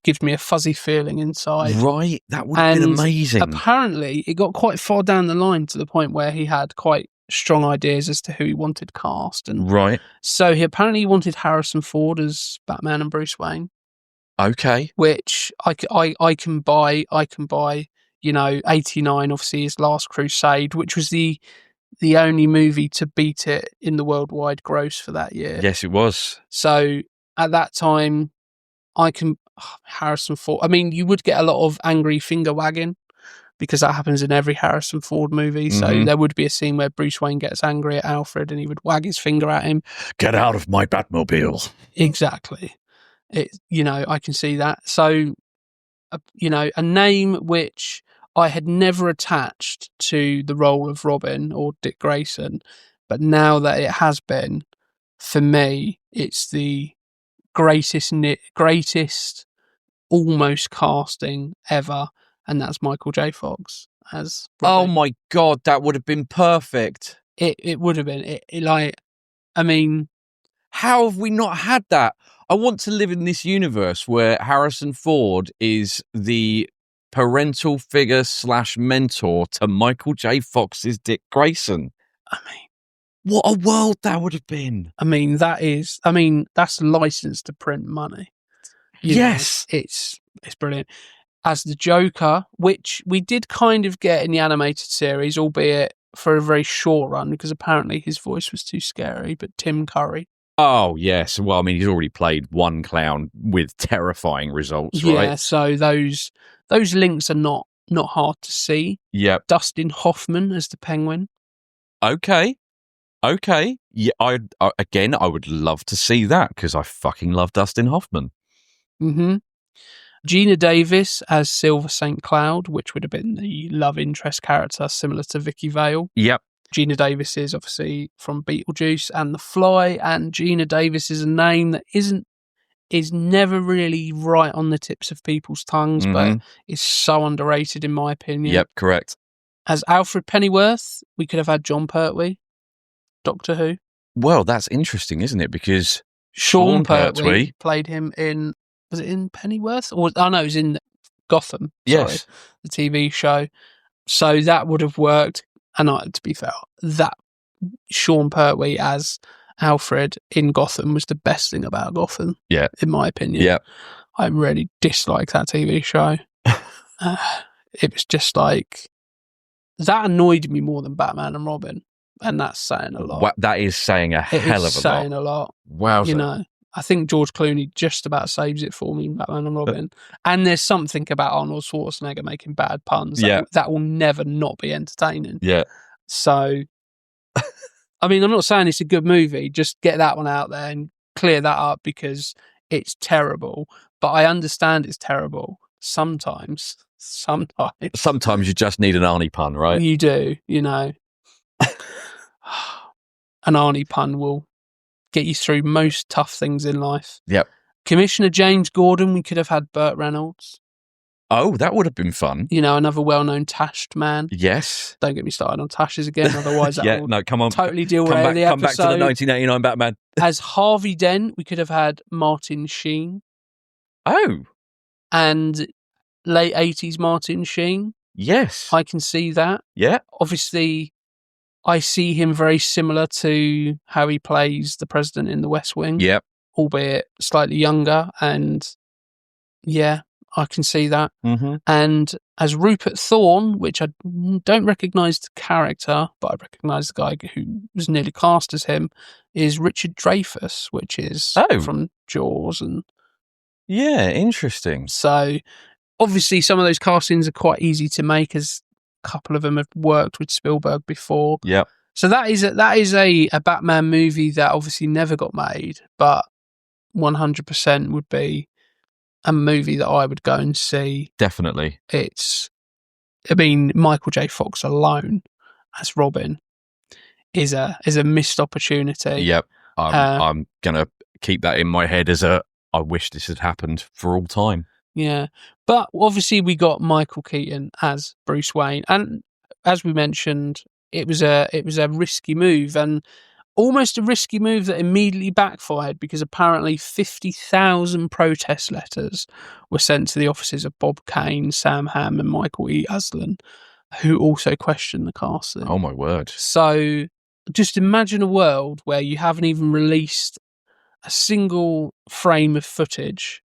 gives me a fuzzy feeling inside. Right, that would have been amazing. Apparently, it got quite far down the line to the point where he had quite strong ideas as to who he wanted cast. And right. so he apparently wanted Harrison Ford as Batman and Bruce Wayne. Okay. Which I can buy. I can buy, 89, obviously, his Last Crusade, which was the only movie to beat it in the worldwide gross for that year. Yes, it was. So at that time, Harrison Ford. I mean, you would get a lot of angry finger wagging because that happens in every Harrison Ford movie. So there would be a scene where Bruce Wayne gets angry at Alfred and he would wag his finger at him. Get out of my Batmobile. Exactly. I can see that. So, a name which I had never attached to the role of Robin or Dick Grayson, but now that it has been, for me, it's the greatest almost casting ever, and that's Michael J. Fox as Robin. Oh my God, that would have been perfect. It would have been. How have we not had that? I want to live in this universe where Harrison Ford is the parental figure / mentor to Michael J. Fox's Dick Grayson. What a world that would have been. That's licensed to print money. Yes. It's brilliant. As the Joker, which we did kind of get in the animated series, albeit for a very short run, because apparently his voice was too scary, but Tim Curry. Oh, yes. Well, he's already played one clown with terrifying results, right? Yeah, so those links are not hard to see. Yep. Dustin Hoffman as the Penguin. Okay. Yeah, I would love to see that because I fucking love Dustin Hoffman. Mm-hmm. Gina Davis as Silver St. Cloud, which would have been the love interest character similar to Vicky Vale. Yep. Gina Davis is obviously from Beetlejuice and The Fly, and Gina Davis is a name that is never really right on the tips of people's tongues, but is so underrated in my opinion. Yep, correct. As Alfred Pennyworth, we could have had John Pertwee, Doctor Who. Well, that's interesting, isn't it? Because Sean Pertwee played him in, was it in Pennyworth? It was in Gotham. Yes. Sorry, the TV show. So that would have worked. And to be fair, that Sean Pertwee as Alfred in Gotham was the best thing about Gotham. Yeah. In my opinion. Yeah. I really dislike that TV show. It was just like, that annoyed me more than Batman and Robin. And that's saying a lot. That is saying a hell of a lot. It is saying a lot. Wow. I think George Clooney just about saves it for me in Batman and Robin. And there's something about Arnold Schwarzenegger making bad puns that will never not be entertaining. Yeah. So, I'm not saying it's a good movie. Just get that one out there and clear that up because it's terrible. But I understand it's terrible. Sometimes you just need an Arnie pun, right? You do, An Arnie pun will get you through most tough things in life. Yep. Commissioner James Gordon, we could have had Burt Reynolds. Oh, that would have been fun. Another well-known tashed man. Yes. Don't get me started on tashes again, otherwise that will come on. Totally derail the episode. Come back to the 1989 Batman. As Harvey Dent, we could have had Martin Sheen. Oh. And late 80s Martin Sheen. Yes. I can see that. Yeah. Obviously, I see him very similar to how he plays the president in The West Wing. Yep. Albeit slightly younger. And yeah, I can see that. Mm-hmm. And as Rupert Thorne, which I don't recognise the character, but I recognise the guy who was nearly cast as him, is Richard Dreyfuss, which is from Jaws. And yeah, interesting. So obviously some of those castings are quite easy to make, as a couple of them have worked with Spielberg before. Yeah. So that is a Batman movie that obviously never got made, but 100% would be a movie that I would go and see. Definitely. Michael J. Fox alone as Robin is a missed opportunity. Yep. I'm going to keep that in my head as I wish this had happened for all time. Yeah. But obviously we got Michael Keaton as Bruce Wayne. And as we mentioned, it was a risky move, and almost a risky move that immediately backfired, because apparently 50,000 protest letters were sent to the offices of Bob Kane, Sam Hamm and Michael E. Aslan, who also questioned the casting. Oh my word. So just imagine a world where you haven't even released a single frame of footage,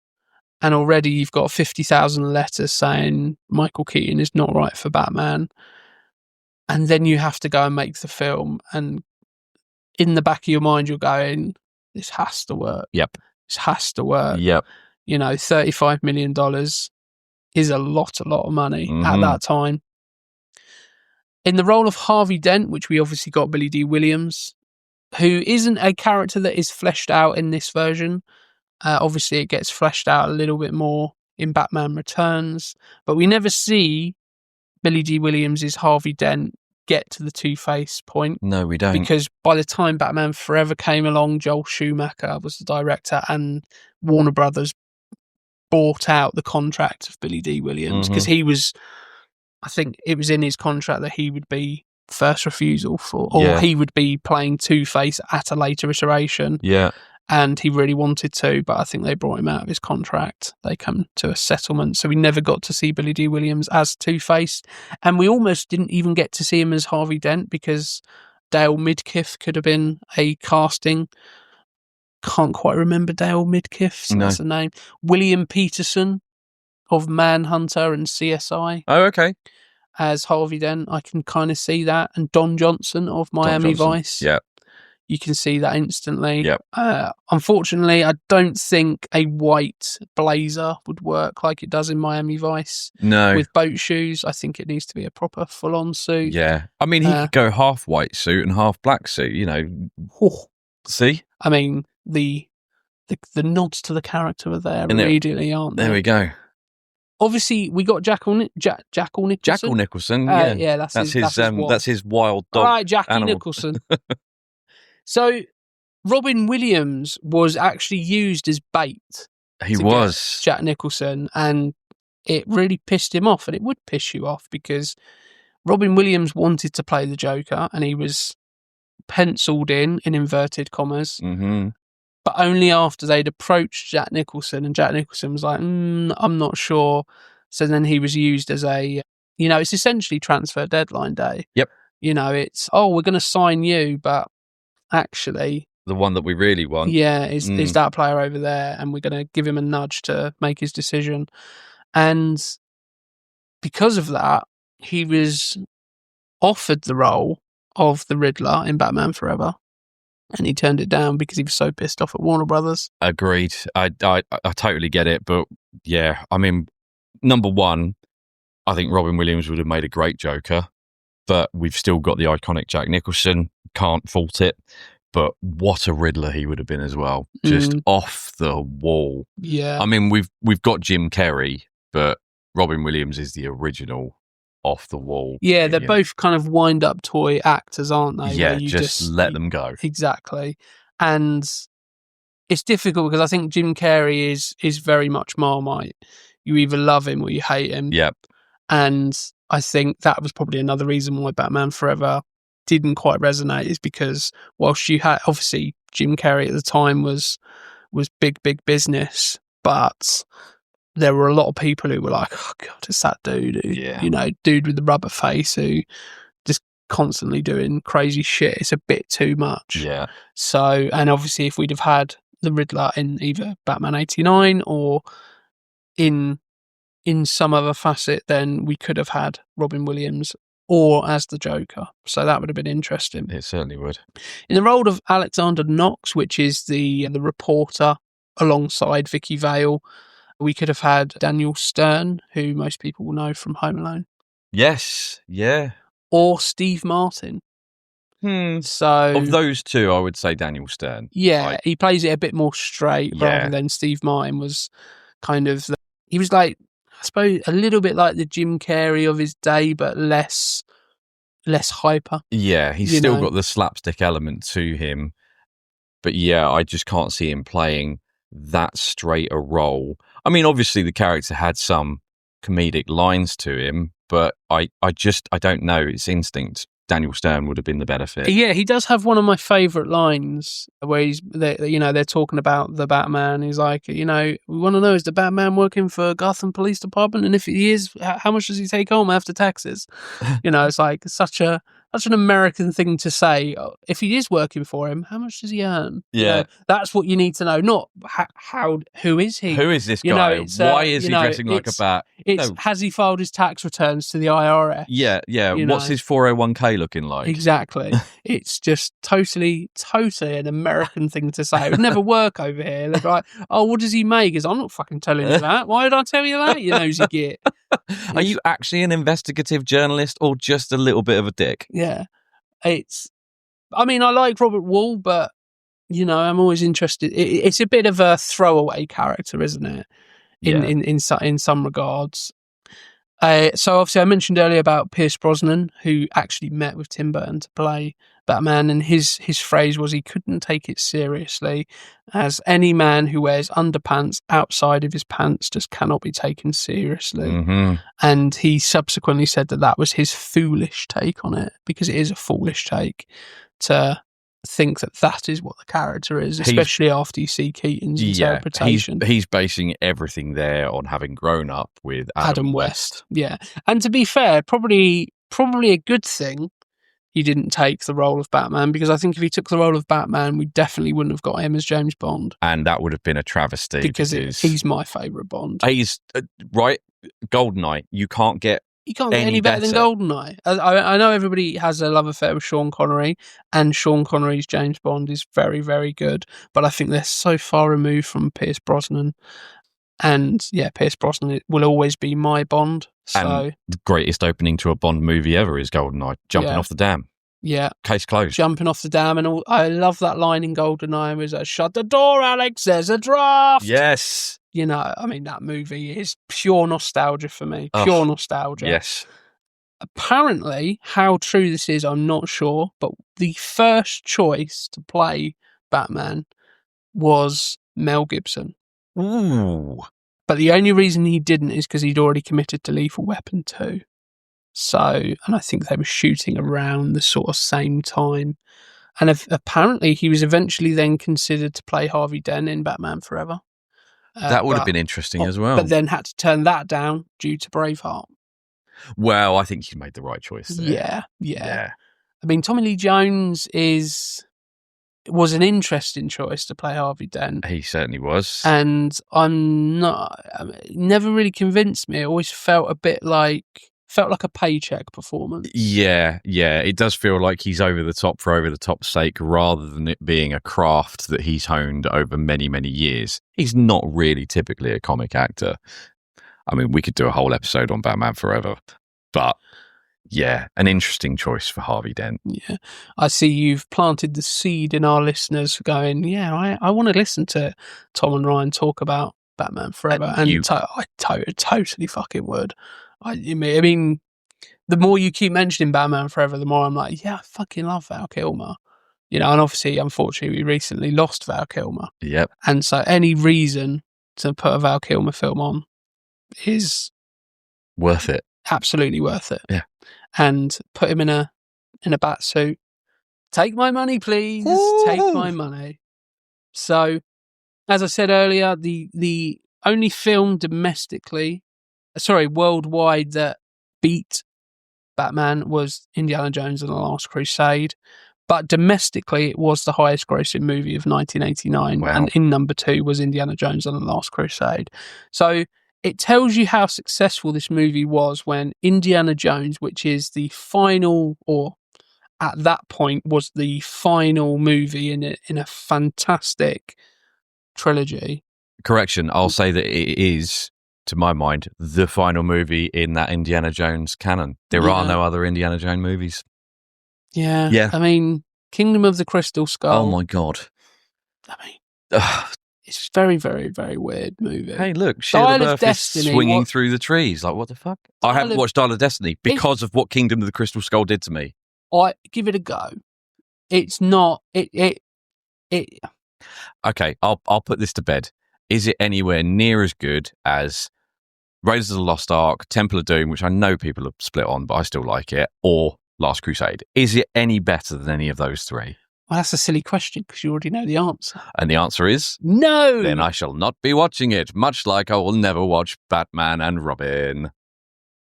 and already you've got 50,000 letters saying Michael Keaton is not right for Batman. And then you have to go and make the film, and in the back of your mind you're going, this has to work. Yep. This has to work. Yep. You know, $35 million is a lot of money at that time. In the role of Harvey Dent, which we obviously got Billy D. Williams, who isn't a character that is fleshed out in this version. Obviously, it gets fleshed out a little bit more in Batman Returns, but we never see Billy D. Williams' Harvey Dent get to the Two-Face point. No, we don't. Because by the time Batman Forever came along, Joel Schumacher was the director, and Warner Brothers bought out the contract of Billy D. Williams, because he was, I think it was in his contract that he would be first refusal for, or he would be playing Two-Face at a later iteration. Yeah. And he really wanted to, but I think they brought him out of his contract. They come to a settlement, so we never got to see Billy D. Williams as Two-Face, and we almost didn't even get to see him as Harvey Dent, because Dale Midkiff could have been a casting. Can't quite remember Dale Midkiff, so that's the name. William Peterson of Manhunter and CSI. Oh, okay. As Harvey Dent, I can kind of see that. And Don Johnson of Miami Vice. Yeah. You can see that instantly. Yep. Unfortunately, I don't think a white blazer would work like it does in Miami Vice. No. With boat shoes, I think it needs to be a proper full-on suit. Yeah. I mean, he could go half white suit and half black suit, you know. See? I mean, the nods to the character are there immediately, aren't they? There we go. Obviously, we got Jackal Nicholson. Jackal Nicholson, yeah. Yeah, that's his wild dog. All right, Jackie animal. Nicholson. So, Robin Williams was actually used as bait. He was. Jack Nicholson, and it really pissed him off, and it would piss you off, because Robin Williams wanted to play the Joker, and he was penciled in inverted commas, but only after they'd approached Jack Nicholson, and Jack Nicholson was like, I'm not sure. So then he was used as a, it's essentially transfer deadline day. Yep. It's, we're going to sign you, but actually the one that we really want is that player over there, and we're going to give him a nudge to make his decision. And because of that, he was offered the role of the Riddler in Batman Forever, and he turned it down because he was so pissed off at Warner Brothers. Agreed. I totally get it, but yeah, I mean, number one, I think Robin Williams would have made a great Joker, but we've still got the iconic Jack Nicholson. Can't fault it, but what a Riddler he would have been as well. Just off the wall. Yeah. I mean, we've got Jim Carrey, but Robin Williams is the original off the wall. Yeah, they're both kind of wind up toy actors, aren't they? Yeah, just let them go. Exactly. And it's difficult because I think Jim Carrey is very much Marmite. You either love him or you hate him. Yep. And I think that was probably another reason why Batman Forever didn't quite resonate, is because whilst you had, obviously Jim Carrey at the time was big business, but there were a lot of people who were like, oh God, it's that dude who, dude with the rubber face who just constantly doing crazy shit. It's a bit too much. Yeah. So, and obviously if we'd have had the Riddler in either Batman 89 or in some other facet, then we could have had Robin Williams or as the Joker. So that would have been interesting. It certainly would. In the role of Alexander Knox, which is the reporter alongside Vicky Vale, we could have had Daniel Stern, who most people will know from Home Alone. Yes, yeah. Or Steve Martin. So of those two, I would say Daniel Stern. Yeah, he plays it a bit more straight rather than Steve Martin was kind of... he was like, I suppose, a little bit like the Jim Carrey of his day, but less hyper. Yeah, he's still got the slapstick element to him. But yeah, I just can't see him playing that straight a role. I mean, obviously the character had some comedic lines to him, but I don't know. It's instinct. Daniel Stern would have been the better fit. Yeah, he does have one of my favourite lines where they're talking about the Batman. He's like, we want to know, is the Batman working for Gotham Police Department? And if he is, how much does he take home after taxes? It's like such an American thing to say. If he is working for him, how much does he earn? Yeah. That's what you need to know. Not who is he? Who is this guy? Why is he dressing like a bat? Has he filed his tax returns to the IRS? Yeah. What's his 401k looking like? Exactly. It's just totally an American thing to say. It would never work over here. They're like, oh, what does he make? I'm not fucking telling you that. Why did I tell you that? You nosy git. Are you actually an investigative journalist or just a little bit of a dick? Yeah. I like Robert Wall, but, I'm always interested. It's a bit of a throwaway character, isn't it? In some regards. So obviously I mentioned earlier about Pierce Brosnan, who actually met with Tim Burton to play Batman, and his phrase was he couldn't take it seriously, as any man who wears underpants outside of his pants just cannot be taken seriously. Mm-hmm. And he subsequently said that was his foolish take on it, because it is a foolish take to think that is what the character is, especially after you see Keaton's interpretation. He's basing everything there on having grown up with Adam West. Yeah, and to be fair, probably a good thing he didn't take the role of Batman, because I think if he took the role of Batman, we definitely wouldn't have got him as James Bond. And that would have been a travesty. Because he's my favourite Bond. He's, right, GoldenEye, you can't get any better than GoldenEye. I know everybody has a love affair with Sean Connery, and Sean Connery's James Bond is very, very good, but I think they're so far removed from Pierce Brosnan. And yeah, Pierce Brosnan will always be my Bond. So and the greatest opening to a Bond movie ever is GoldenEye, jumping off the dam. Yeah. Case closed. Jumping off the dam and all. I love that line in GoldenEye was shut the door, Alex, there's a draft. Yes. That movie is pure nostalgia for me. Pure nostalgia. Yes. Apparently, how true this is, I'm not sure, but the first choice to play Batman was Mel Gibson. Ooh. But the only reason he didn't is because he'd already committed to Lethal Weapon 2. So, and I think they were shooting around the sort of same time. And apparently he was eventually then considered to play Harvey Dent in Batman Forever. That would have been interesting as well. But then had to turn that down due to Braveheart. Well, I think you made the right choice there. Yeah. I mean, Tommy Lee Jones was an interesting choice to play Harvey Dent. He certainly was. And never really convinced me. It always felt like a paycheck performance. Yeah. It does feel like he's over the top for over the top's sake, rather than it being a craft that he's honed over many, many years. He's not really typically a comic actor. I mean, we could do a whole episode on Batman Forever, but yeah, an interesting choice for Harvey Dent. Yeah. I see you've planted the seed in our listeners going, yeah, I want to listen to Tom and Ryan talk about Batman Forever. And I totally fucking would. I mean, the more you keep mentioning Batman Forever, the more I'm like, yeah, I fucking love Val Kilmer. And obviously, unfortunately, we recently lost Val Kilmer. Yep. And so any reason to put a Val Kilmer film on is worth it. Absolutely worth it. Yeah. And put him in a bat suit. Take my money, please. Ooh. Take my money. So, as I said earlier, the only film worldwide that beat Batman was Indiana Jones and the Last Crusade. But domestically, it was the highest grossing movie of 1989. Wow. And in number 2 was Indiana Jones and the Last Crusade. So it tells you how successful this movie was when Indiana Jones, which is the final, or at that point was the final movie in a fantastic trilogy. Correction, I'll say that it is, to my mind, the final movie in that Indiana Jones canon. There are no other Indiana Jones movies. Yeah. I mean, Kingdom of the Crystal Skull. Oh my God. I mean, it's very, very, very weird movie. Hey, look, Shia LaBeouf is swinging through the trees. Like, what the fuck? I haven't watched Dial of Destiny because of what Kingdom of the Crystal Skull did to me. I give it a go. It's not it. Okay, I'll put this to bed. is it anywhere near as good as Raiders of the Lost Ark, Temple of Doom, which I know people have split on, but I still like it, or Last Crusade? Is it any better than any of those three? Well, that's a silly question because you already know the answer. And the answer is no. Then I shall not be watching it, much like I will never watch Batman and Robin.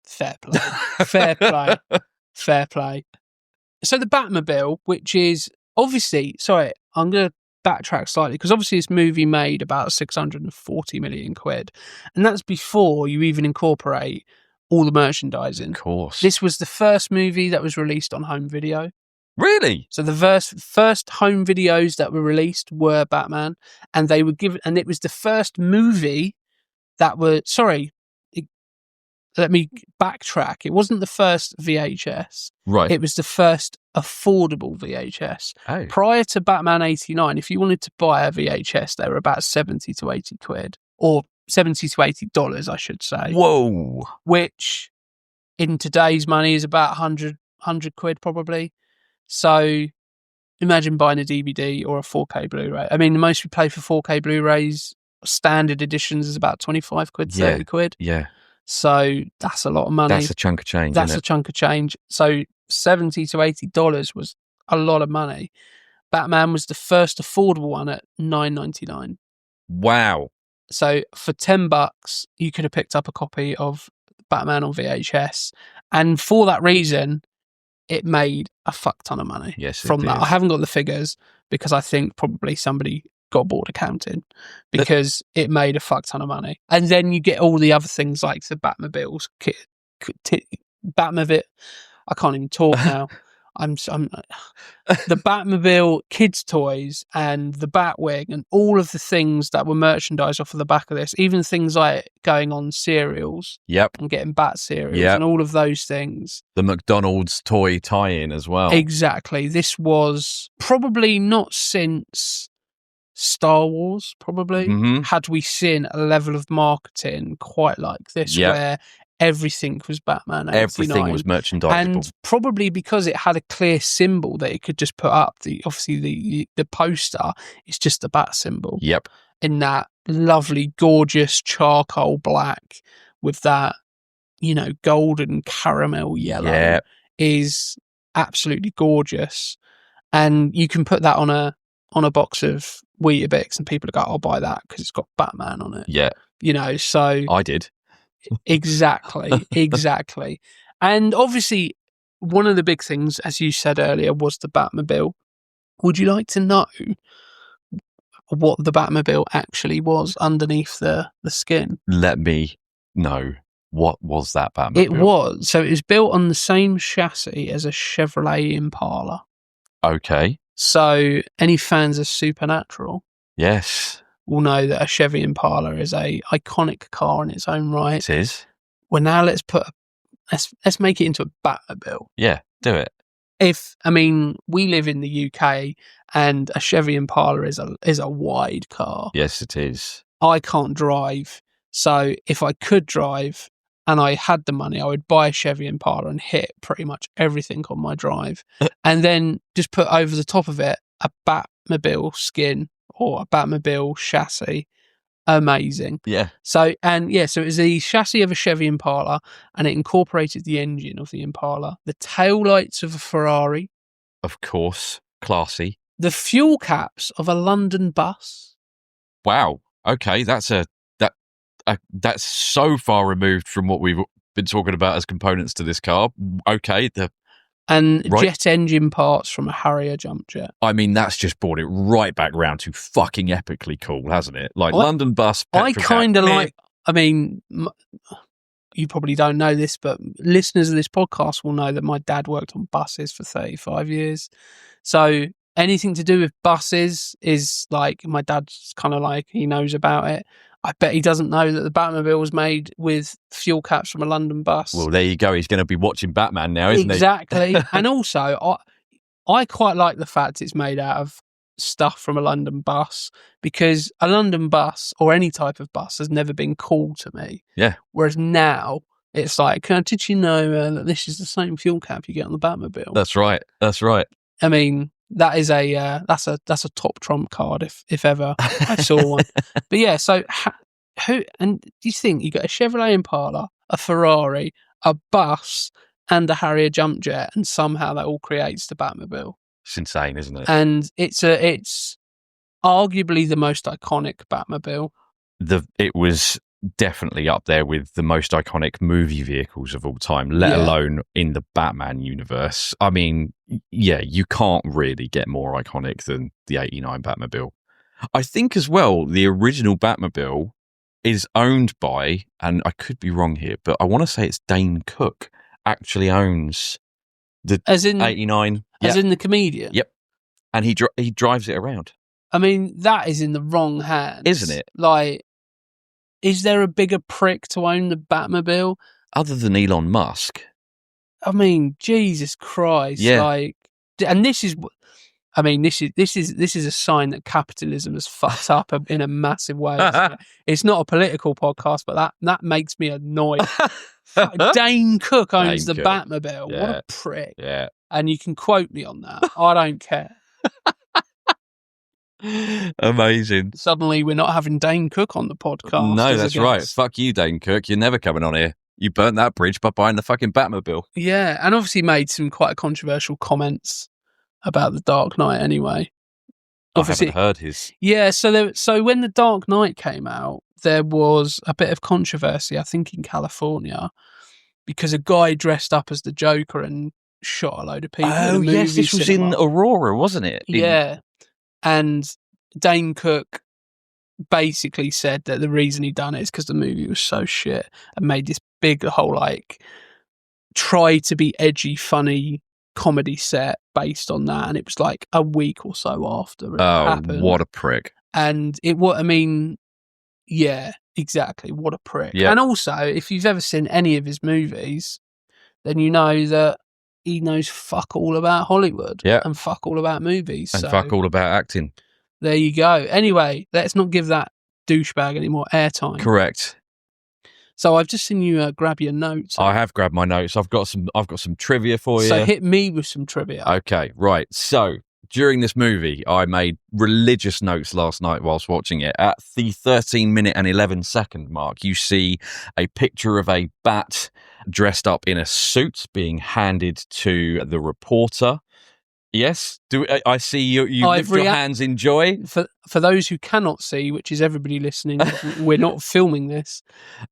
Fair play. Fair play. Fair play. So the Batmobile, which is obviously, sorry, I'm going to backtrack slightly because obviously this movie made about 640 million quid. And that's before you even incorporate all the merchandising. Of course. This was the first movie that was released on home video. Really? So the first home videos that were released were Batman, and they were given, and it was the first movie that were, let me backtrack. It wasn't the first VHS. Right. It was the first affordable VHS. Oh. Prior to Batman 89, if you wanted to buy a VHS, they were about 70 to 80 quid, or $70 to $80, I should say. Whoa. Which in today's money is about 100 quid probably. So imagine buying a DVD or a 4K Blu-ray. I mean, the most we pay for 4K Blu-rays, standard editions, is about 25 quid, 30 quid. Yeah. So that's a lot of money. That's a chunk of change. That's a chunk of change. So $70 to $80 was a lot of money. Batman was the first affordable one at $9.99. Wow. So for $10, you could have picked up a copy of Batman on VHS. And for that reason, it made a fuck ton of money from that. I haven't got the figures because I think probably somebody got bored accounting because it made a fuck ton of money. And then you get all the other things like the Batmobiles, Batmobile. I can't even talk now. I'm the Batmobile kids toys and the Batwing and all of the things that were merchandised off of the back of this, even things like going on cereals and getting Bat cereals and all of those things. The McDonald's toy tie-in as well. Exactly. This was probably not since Star Wars, probably, had we seen a level of marketing quite like this where everything was Batman 89. Everything was merchandisable. And probably because it had a clear symbol that it could just put up, the poster is just the Bat symbol. Yep. In that lovely, gorgeous charcoal black with that, golden caramel yellow is absolutely gorgeous. And you can put that on a box of Weetabix and people go, I'll buy that because it's got Batman on it. Yeah. So I did. Exactly. And obviously, one of the big things, as you said earlier, was the Batmobile. Would you like to know what the Batmobile actually was underneath the skin? Let me know. What was that Batmobile? It was built on the same chassis as a Chevrolet Impala. Okay. So any fans of Supernatural? Yes. Will know that a Chevy Impala is a iconic car in its own right. It is. Well, now let's make it into a Batmobile. Yeah, do it. We live in the UK and a Chevy Impala is a wide car. Yes, it is. I can't drive. So if I could drive and I had the money, I would buy a Chevy Impala and hit pretty much everything on my drive and then just put over the top of it a Batmobile skin or a Batmobile chassis. Amazing. Yeah. So it was the chassis of a Chevy Impala and it incorporated the engine of the Impala, the taillights of a Ferrari. Of course. Classy. The fuel caps of a London bus. Wow. Okay, that's so far removed from what we've been talking about as components to this car. Okay, jet engine parts from a Harrier jump jet. I mean, that's just brought it right back round to fucking epically cool, hasn't it? Like London bus. I kind of like. I mean, you probably don't know this, but listeners of this podcast will know that my dad worked on buses for 35 years. So anything to do with buses is like my dad's kind of like he knows about it. I bet he doesn't know that the Batmobile was made with fuel caps from a London bus. Well, there you go. He's going to be watching Batman now, isn't he? Exactly. And also, I quite like the fact it's made out of stuff from a London bus because a London bus or any type of bus has never been cool to me. Yeah. Whereas now, it's like, did you know that this is the same fuel cap you get on the Batmobile? That's right. I mean, That is that's a top trump card if ever I saw one. But yeah, so who and do you think you got a Chevrolet Impala, a Ferrari, a bus, and a Harrier jump jet, and somehow that all creates the Batmobile? It's insane, isn't it? And it's arguably the most iconic Batmobile. It was definitely up there with the most iconic movie vehicles of all time, let alone in the Batman universe. I mean, yeah, you can't really get more iconic than the 89 Batmobile. I think as well, the original Batmobile is owned by, and I could be wrong here, but I want to say it's Dane Cook actually owns the 89. As in the comedian? Yep. And he drives it around. I mean, that is in the wrong hands. Isn't it? Like, is there a bigger prick to own the Batmobile? Other than Elon Musk. I mean, Jesus Christ. Yeah. Like, and this is a sign that capitalism has fucked up in a massive way. It's not a political podcast, but that makes me annoyed. Dane Cook owns the Batmobile. Yeah. What a prick. Yeah. And you can quote me on that. I don't care. Amazing. Suddenly we're not having Dane Cook on the podcast. No, that's right. Fuck you, Dane Cook. You're never coming on here. You burnt that bridge by buying the fucking Batmobile. Yeah, and obviously made some quite controversial comments about The Dark Knight anyway. Obviously, I haven't heard his. Yeah, so when The Dark Knight came out, there was a bit of controversy, I think in California, because a guy dressed up as the Joker and shot a load of people. Oh, yes, this was in Aurora, wasn't it? Yeah. And Dane Cook basically said that the reason he done it is because the movie was so shit, and made this big whole, like, try to be edgy, funny comedy set based on that. And it was like a week or so after it happened. What a prick. And yeah, exactly. What a prick. Yeah. And also, if you've ever seen any of his movies, then you know that he knows fuck all about Hollywood and fuck all about movies. And fuck all about acting. There you go. Anyway, let's not give that douchebag any more airtime. Correct. So I've just seen you grab your notes. I have grabbed my notes. I've got some trivia for you. So hit me with some trivia. Okay, right. So during this movie, I made religious notes last night whilst watching it. At the 13-minute and 11-second mark, you see a picture of a bat dressed up in a suit being handed to the reporter. Yes, I see you lift your hands in joy? For those who cannot see, which is everybody listening, we're not filming this.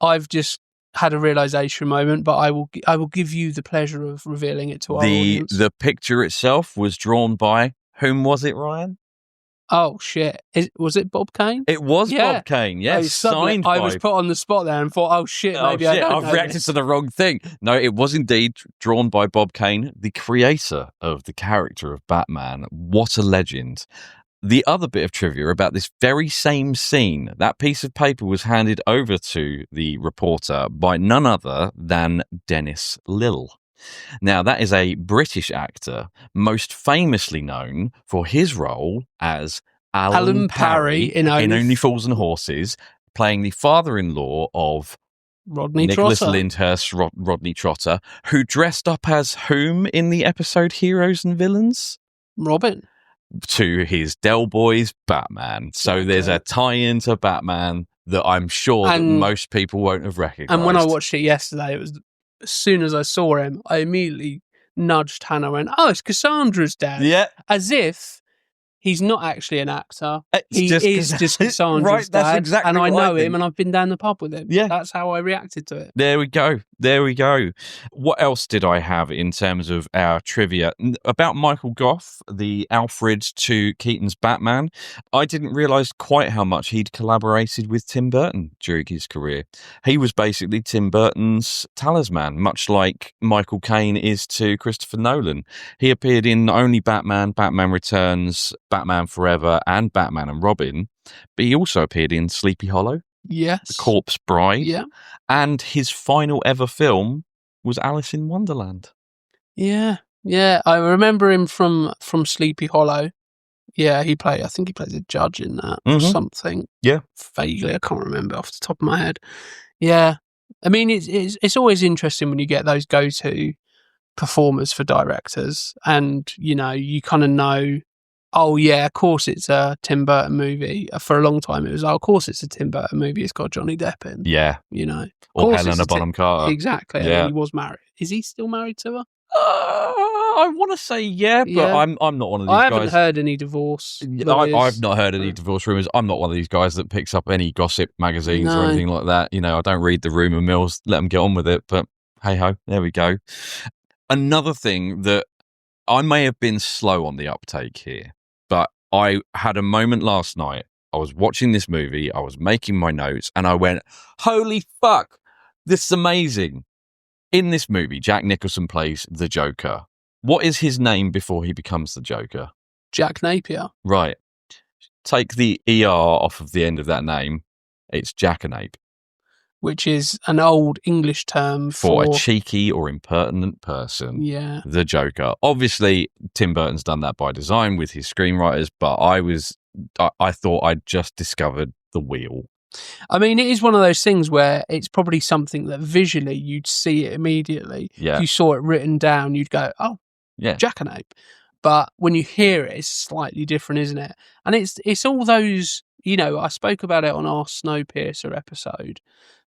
I've just had a realization moment, but I will give you the pleasure of revealing it to our audience. The picture itself was drawn by, whom was it, Ryan? Oh shit! Was it Bob Kane? It was Bob Kane. Yes, signed I was put on the spot there and thought, oh shit, maybe I've reacted to the wrong thing. No, it was indeed drawn by Bob Kane, the creator of the character of Batman. What a legend! The other bit of trivia about this very same scene: that piece of paper was handed over to the reporter by none other than Dennis Lill. Now, that is a British actor, most famously known for his role as Alan Parry in Only Fools and Horses, playing the father-in-law of Nicholas Lyndhurst, Rodney Trotter, who dressed up as whom in the episode Heroes and Villains? Robin. To his Del Boy's Batman. So there's a tie-in to Batman that I'm sure that most people won't have recognised. And when I watched it yesterday, it was... As soon as I saw him, I immediately nudged Hannah and went, oh, it's Cassandra's dad. Yeah. As if he's not actually an actor. He is just Cassandra's right, dad. That's exactly and I what know him and I've been down the pub with him. Yeah. That's how I reacted to it. There we go. What else did I have in terms of our trivia? About Michael Gough, the Alfred to Keaton's Batman. I didn't realise quite how much he'd collaborated with Tim Burton during his career. He was basically Tim Burton's talisman, much like Michael Caine is to Christopher Nolan. He appeared in not only Batman, Batman Returns, Batman Forever, and Batman and Robin, but he also appeared in Sleepy Hollow. Yes. The Corpse Bride. Yeah. And his final ever film was Alice in Wonderland. Yeah. Yeah. I remember him from Sleepy Hollow. Yeah, I think he plays a judge in that or something. Yeah. Vaguely, I can't remember off the top of my head. Yeah. I mean, it's always interesting when you get those go-to performers for directors, and you kind of know, oh yeah, of course it's a Tim Burton movie. For a long time it was, of course it's a Tim Burton movie, it's got Johnny Depp in. Yeah. Or Helena Bonham Carter. Exactly. Yeah. And he was married. Is he still married to her? I want to say but I'm not one of these guys. I haven't heard any divorce. I've not heard any divorce rumours. I'm not one of these guys that picks up any gossip magazines or anything like that. I don't read the rumour mills, let them get on with it. But hey-ho, there we go. Another thing that I may have been slow on the uptake here, but I had a moment last night. I was watching this movie, I was making my notes, and I went, holy fuck, this is amazing. In this movie, Jack Nicholson plays the Joker. What is his name before he becomes the Joker? Jack Napier. Right. Take the ER off of the end of that name. It's Jackanape. Which is an old English term for a cheeky or impertinent person. Yeah. The Joker. Obviously, Tim Burton's done that by design with his screenwriters, but I thought I'd just discovered the wheel. I mean, it is one of those things where it's probably something that visually you'd see it immediately. Yeah. If you saw it written down, you'd go, oh, yeah, Jackanape. But when you hear it, it's slightly different, isn't it? And it's all those, I spoke about it on our Snowpiercer episode,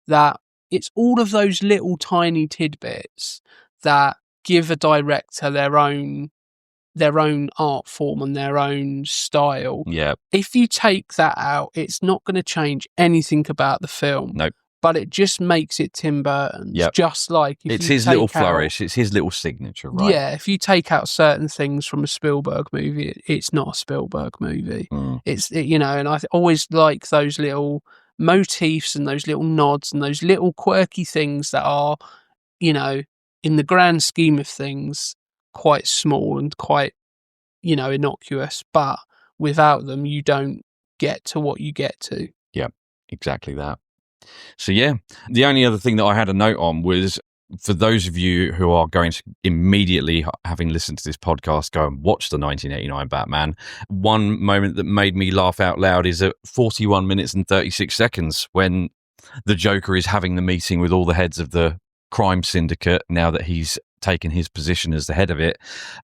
that it's all of those little tiny tidbits that give a director their own art form and their own style. Yeah. If you take that out, it's not going to change anything about the film. Nope. But it just makes it Tim Burton's. Yep. Just like it's his little flourish. It's his little signature, right? Yeah. If you take out certain things from a Spielberg movie, it's not a Spielberg movie. And I always like those little motifs and those little nods and those little quirky things that are, in the grand scheme of things, quite small and quite, innocuous, but without them, you don't get to what you get to. Yeah, exactly that. So, yeah, the only other thing that I had a note on was, for those of you who are going to immediately, having listened to this podcast, go and watch the 1989 Batman, one moment that made me laugh out loud is at 41 minutes and 36 seconds when the Joker is having the meeting with all the heads of the crime syndicate now that he's taken his position as the head of it.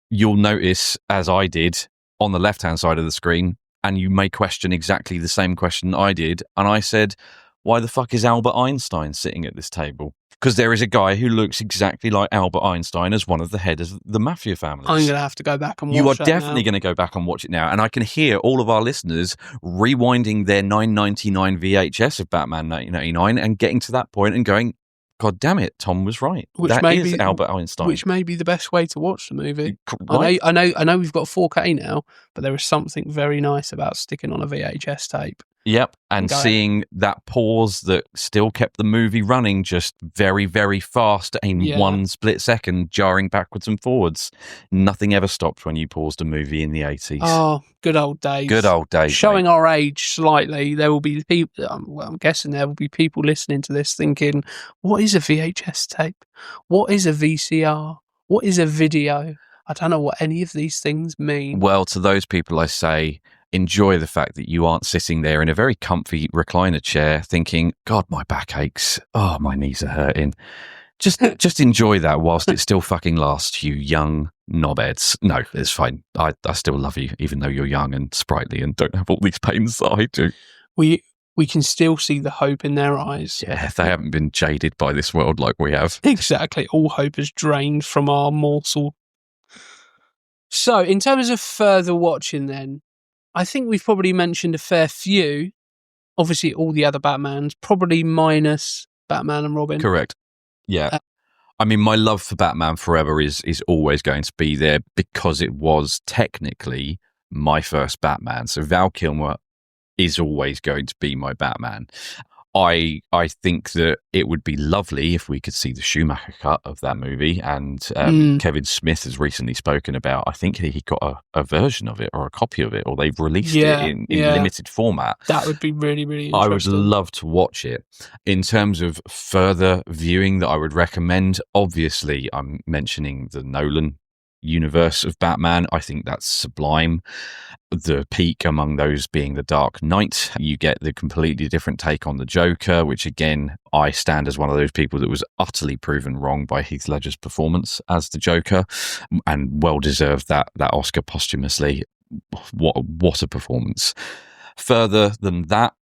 You'll notice, as I did, on the left-hand side of the screen, and you may question exactly the same question I did, and I said, why the fuck is Albert Einstein sitting at this table? Because there is a guy who looks exactly like Albert Einstein as one of the heads of the mafia families. I'm going to have to go back and watch it. You are definitely going to go back and watch it now. And I can hear all of our listeners rewinding their 9.99 VHS of Batman 1989 and getting to that point and going, God damn it, Tom was right. That is Albert Einstein. Which may be the best way to watch the movie. Right. I know we've got 4K now, but there is something very nice about sticking on a VHS tape. Yep, and seeing that pause that still kept the movie running just very, very fast in one split second, jarring backwards and forwards. Nothing ever stopped when you paused a movie in the 80s. Oh, good old days. Good old days. Showing our age slightly, there will be people, I'm guessing there will be people listening to this thinking, what is a VHS tape? What is a VCR? What is a video? I don't know what any of these things mean. Well, to those people I say, enjoy the fact that you aren't sitting there in a very comfy recliner chair thinking, God, my back aches. Oh, my knees are hurting. Just enjoy that whilst it still fucking lasts, you young knobheads. No, it's fine. I still love you, even though you're young and sprightly and don't have all these pains that I do. We can still see the hope in their eyes. Yeah, they haven't been jaded by this world like we have. Exactly. All hope is drained from our morsel. So, in terms of further watching then, I think we've probably mentioned a fair few. Obviously, all the other Batmans, probably minus Batman and Robin. Correct. Yeah. I mean, my love for Batman Forever is always going to be there because it was technically my first Batman. So Val Kilmer is always going to be my Batman. I think that it would be lovely if we could see the Schumacher cut of that movie, and Kevin Smith has recently spoken about, I think he got a version of it or a copy of it, or they've released it in limited format. That would be really, really interesting. I would love to watch it. In terms of further viewing that I would recommend, obviously I'm mentioning the Nolan universe of Batman. I think that's sublime. The peak among those being The Dark Knight. You get the completely different take on the Joker, which again, I stand as one of those people that was utterly proven wrong by Heath Ledger's performance as the Joker, and well deserved that Oscar posthumously. What a performance. Further than that,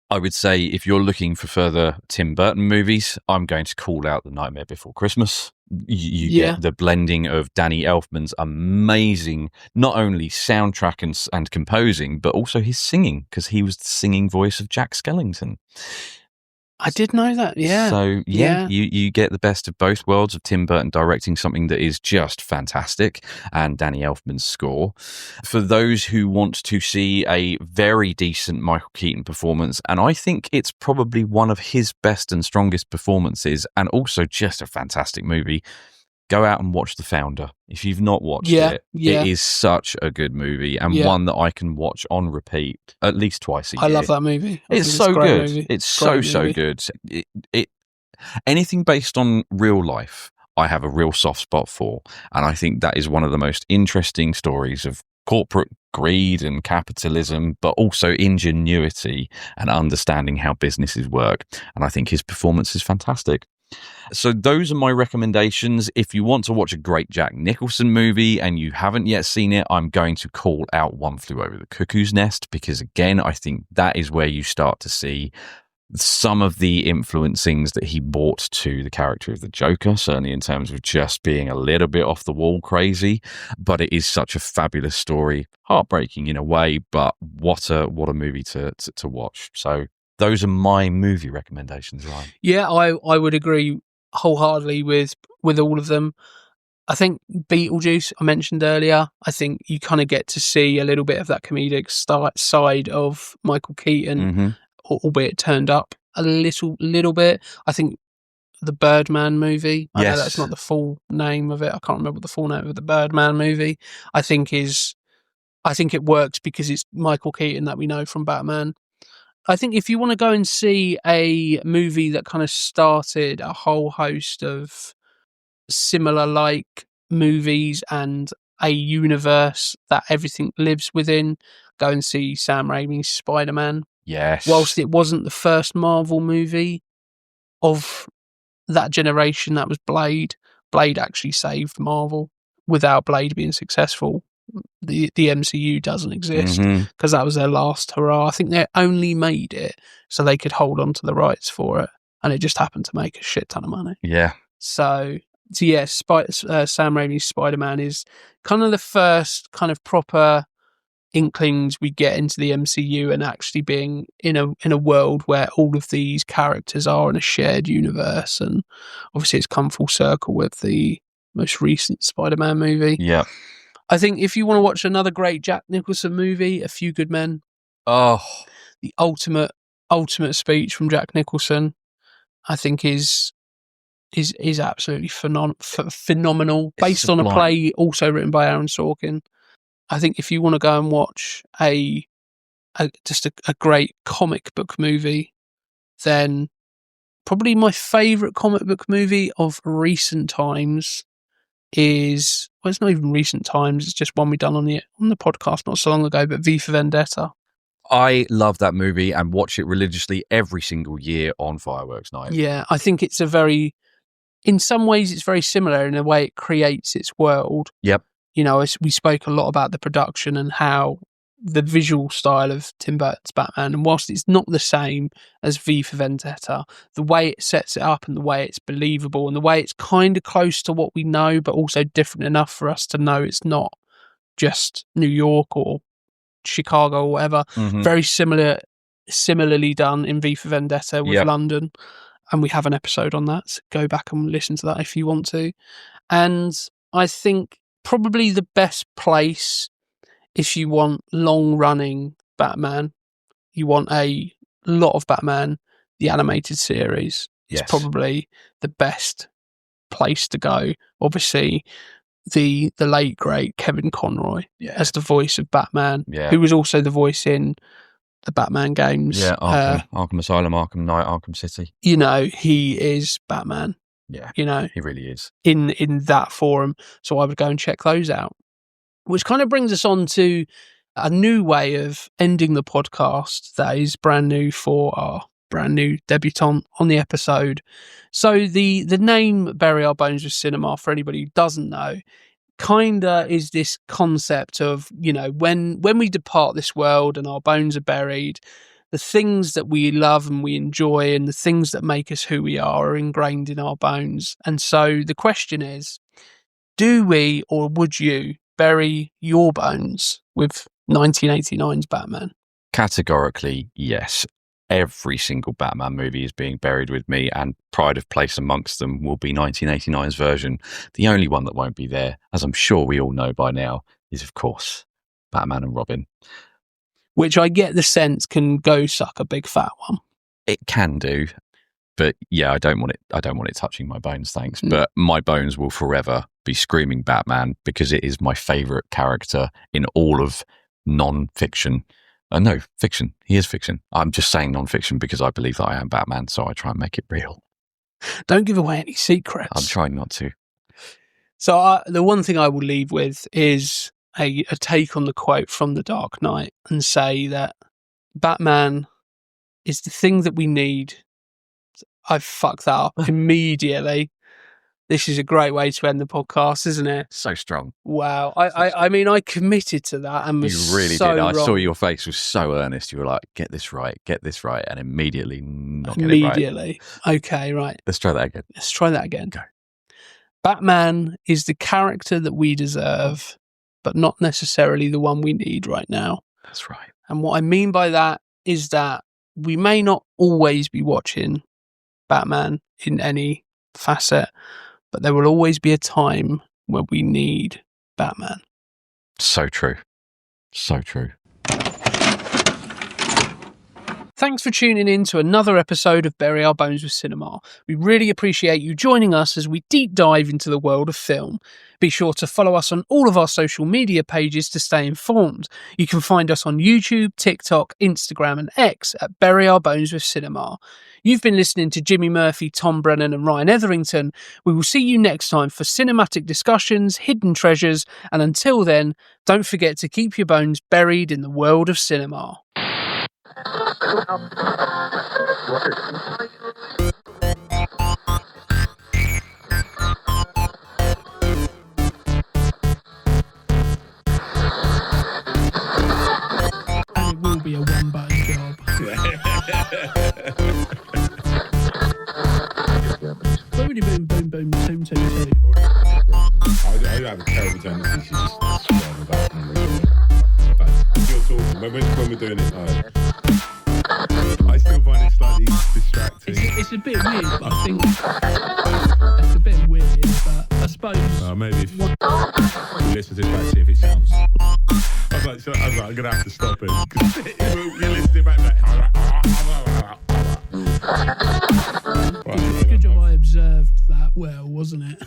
I would say if you're looking for further Tim Burton movies, I'm going to call out The Nightmare Before Christmas. You get the blending of Danny Elfman's amazing, not only soundtrack and composing, but also his singing, because he was the singing voice of Jack Skellington. I did know that, yeah. So, you get the best of both worlds of Tim Burton directing something that is just fantastic, and Danny Elfman's score. For those who want to see a very decent Michael Keaton performance, and I think it's probably one of his best and strongest performances, and also just a fantastic movie, go out and watch The Founder. If you've not watched it, it is such a good movie, and one that I can watch on repeat at least twice a year. I love that movie. It's so good. It's so good. It anything based on real life, I have a real soft spot for, and I think that is one of the most interesting stories of corporate greed and capitalism, but also ingenuity and understanding how businesses work. And I think his performance is fantastic. So those are my recommendations. If you want to watch a great Jack Nicholson movie and you haven't yet seen it, I'm going to call out One Flew Over the Cuckoo's Nest, because again, I think that is where you start to see some of the influencings that he brought to the character of the Joker, certainly in terms of just being a little bit off the wall crazy. But it is such a fabulous story, heartbreaking in a way, but what a movie to watch. So those are my movie recommendations, Ryan. Yeah, I would agree wholeheartedly with all of them. I think Beetlejuice, I mentioned earlier, I think you kind of get to see a little bit of that comedic side of Michael Keaton, albeit turned up a little bit. I think the Birdman movie, I know that's not the full name of it, I can't remember the full name of the Birdman movie, I think it works because it's Michael Keaton that we know from Batman. I think if you want to go and see a movie that kind of started a whole host of similar like movies and a universe that everything lives within, go and see Sam Raimi's Spider-Man. Yes. Whilst it wasn't the first Marvel movie of that generation, that was Blade. Blade actually saved Marvel. Without Blade being successful, the MCU doesn't exist, because that was their last hurrah. I think they only made it so they could hold on to the rights for it, and it just happened to make a shit ton of money. Yeah. So yeah, Sam Raimi's Spider-Man is kind of the first kind of proper inklings we get into the MCU and actually being in a world where all of these characters are in a shared universe. And obviously it's come full circle with the most recent Spider-Man movie. Yeah. I think if you want to watch another great Jack Nicholson movie, A Few Good Men. Oh, the ultimate speech from Jack Nicholson, I think is absolutely phenomenal. Based on a play also written by Aaron Sorkin. I think if you want to go and watch a great comic book movie, then probably my favourite comic book movie of recent times is, well, it's not even recent times, it's just one we done on the podcast not so long ago, but V for Vendetta. I love that movie and watch it religiously every single year on fireworks night. Yeah, I think it's in some ways it's very similar in the way it creates its world. Yep. You know, we spoke a lot about the production and how the visual style of Tim Burton's Batman, and whilst it's not the same as V for Vendetta, the way it sets it up and the way it's believable and the way it's kind of close to what we know, but also different enough for us to know it's not just New York or Chicago or whatever. Very similarly done in V for Vendetta with London. And we have an episode on that, so go back and listen to that if you want to. And I think probably the best place if you want long-running Batman, you want a lot of Batman, the animated series is probably the best place to go. Obviously, the late, great Kevin Conroy as the voice of Batman, who was also the voice in the Batman games. Yeah, Arkham Asylum, Arkham Knight, Arkham City. You know, he is Batman. Yeah, you know, he really is. in that forum. So I would go and check those out. Which kind of brings us on to a new way of ending the podcast that is brand new for our brand new debutant on the episode. So the name Bury Our Bones with Cinema, for anybody who doesn't know, kinda is this concept of, you know, when we depart this world and our bones are buried, the things that we love and we enjoy and the things that make us who we are ingrained in our bones. And so the question is, do we or would you bury your bones with 1989's Batman? Categorically, yes. Every single Batman movie is being buried with me, and pride of place amongst them will be 1989's version. The only one that won't be there, as I'm sure we all know by now, is, of course, Batman and Robin. Which I get the sense can go suck a big fat one. It can do, but yeah, I don't want it touching my bones, thanks. But my bones will forever be screaming Batman because it is my favourite character in all of non-fiction. No, fiction. He is fiction. I'm just saying non-fiction because I believe that I am Batman, so I try and make it real. Don't give away any secrets. I'm trying not to. So the one thing I will leave with is a take on the quote from The Dark Knight and say that Batman is the thing that we need. I fucked that up immediately. This is a great way to end the podcast, isn't it? So strong. Wow. I mean, I committed to that and was You really so did. I wrong. saw your face was so earnest. You were like, get this right, and immediately not get it right. Immediately. Okay, right. Let's try that again. Let's try that again. Go. Batman is the character that we deserve, but not necessarily the one we need right now. That's right. And what I mean by that is that we may not always be watching Batman in any facet, but there will always be a time where we need Batman. So true. So true. Thanks for tuning in to another episode of Bury Our Bones with Cinema. We really appreciate you joining us as we deep dive into the world of film. Be sure to follow us on all of our social media pages to stay informed. You can find us on YouTube, TikTok, Instagram and X at Bury Our Bones with Cinema. You've been listening to Jimmy Murphy, Tom Brennan and Ryan Etherington. We will see you next time for cinematic discussions, hidden treasures, and until then, don't forget to keep your bones buried in the world of cinema. And it will be a one-button job. Boom, boom, boom, boom, toom, toom, toom. I have a terrible tendency to just swear about but if you're talking, when we're doing it, I still find it slightly distracting. It's a bit weird, but I think it's a bit weird, but I suppose... maybe if you listen to this back, see if it sounds... I was like, I'm going to have to stop it. You listen to it back, Good job I observed that well, wasn't it?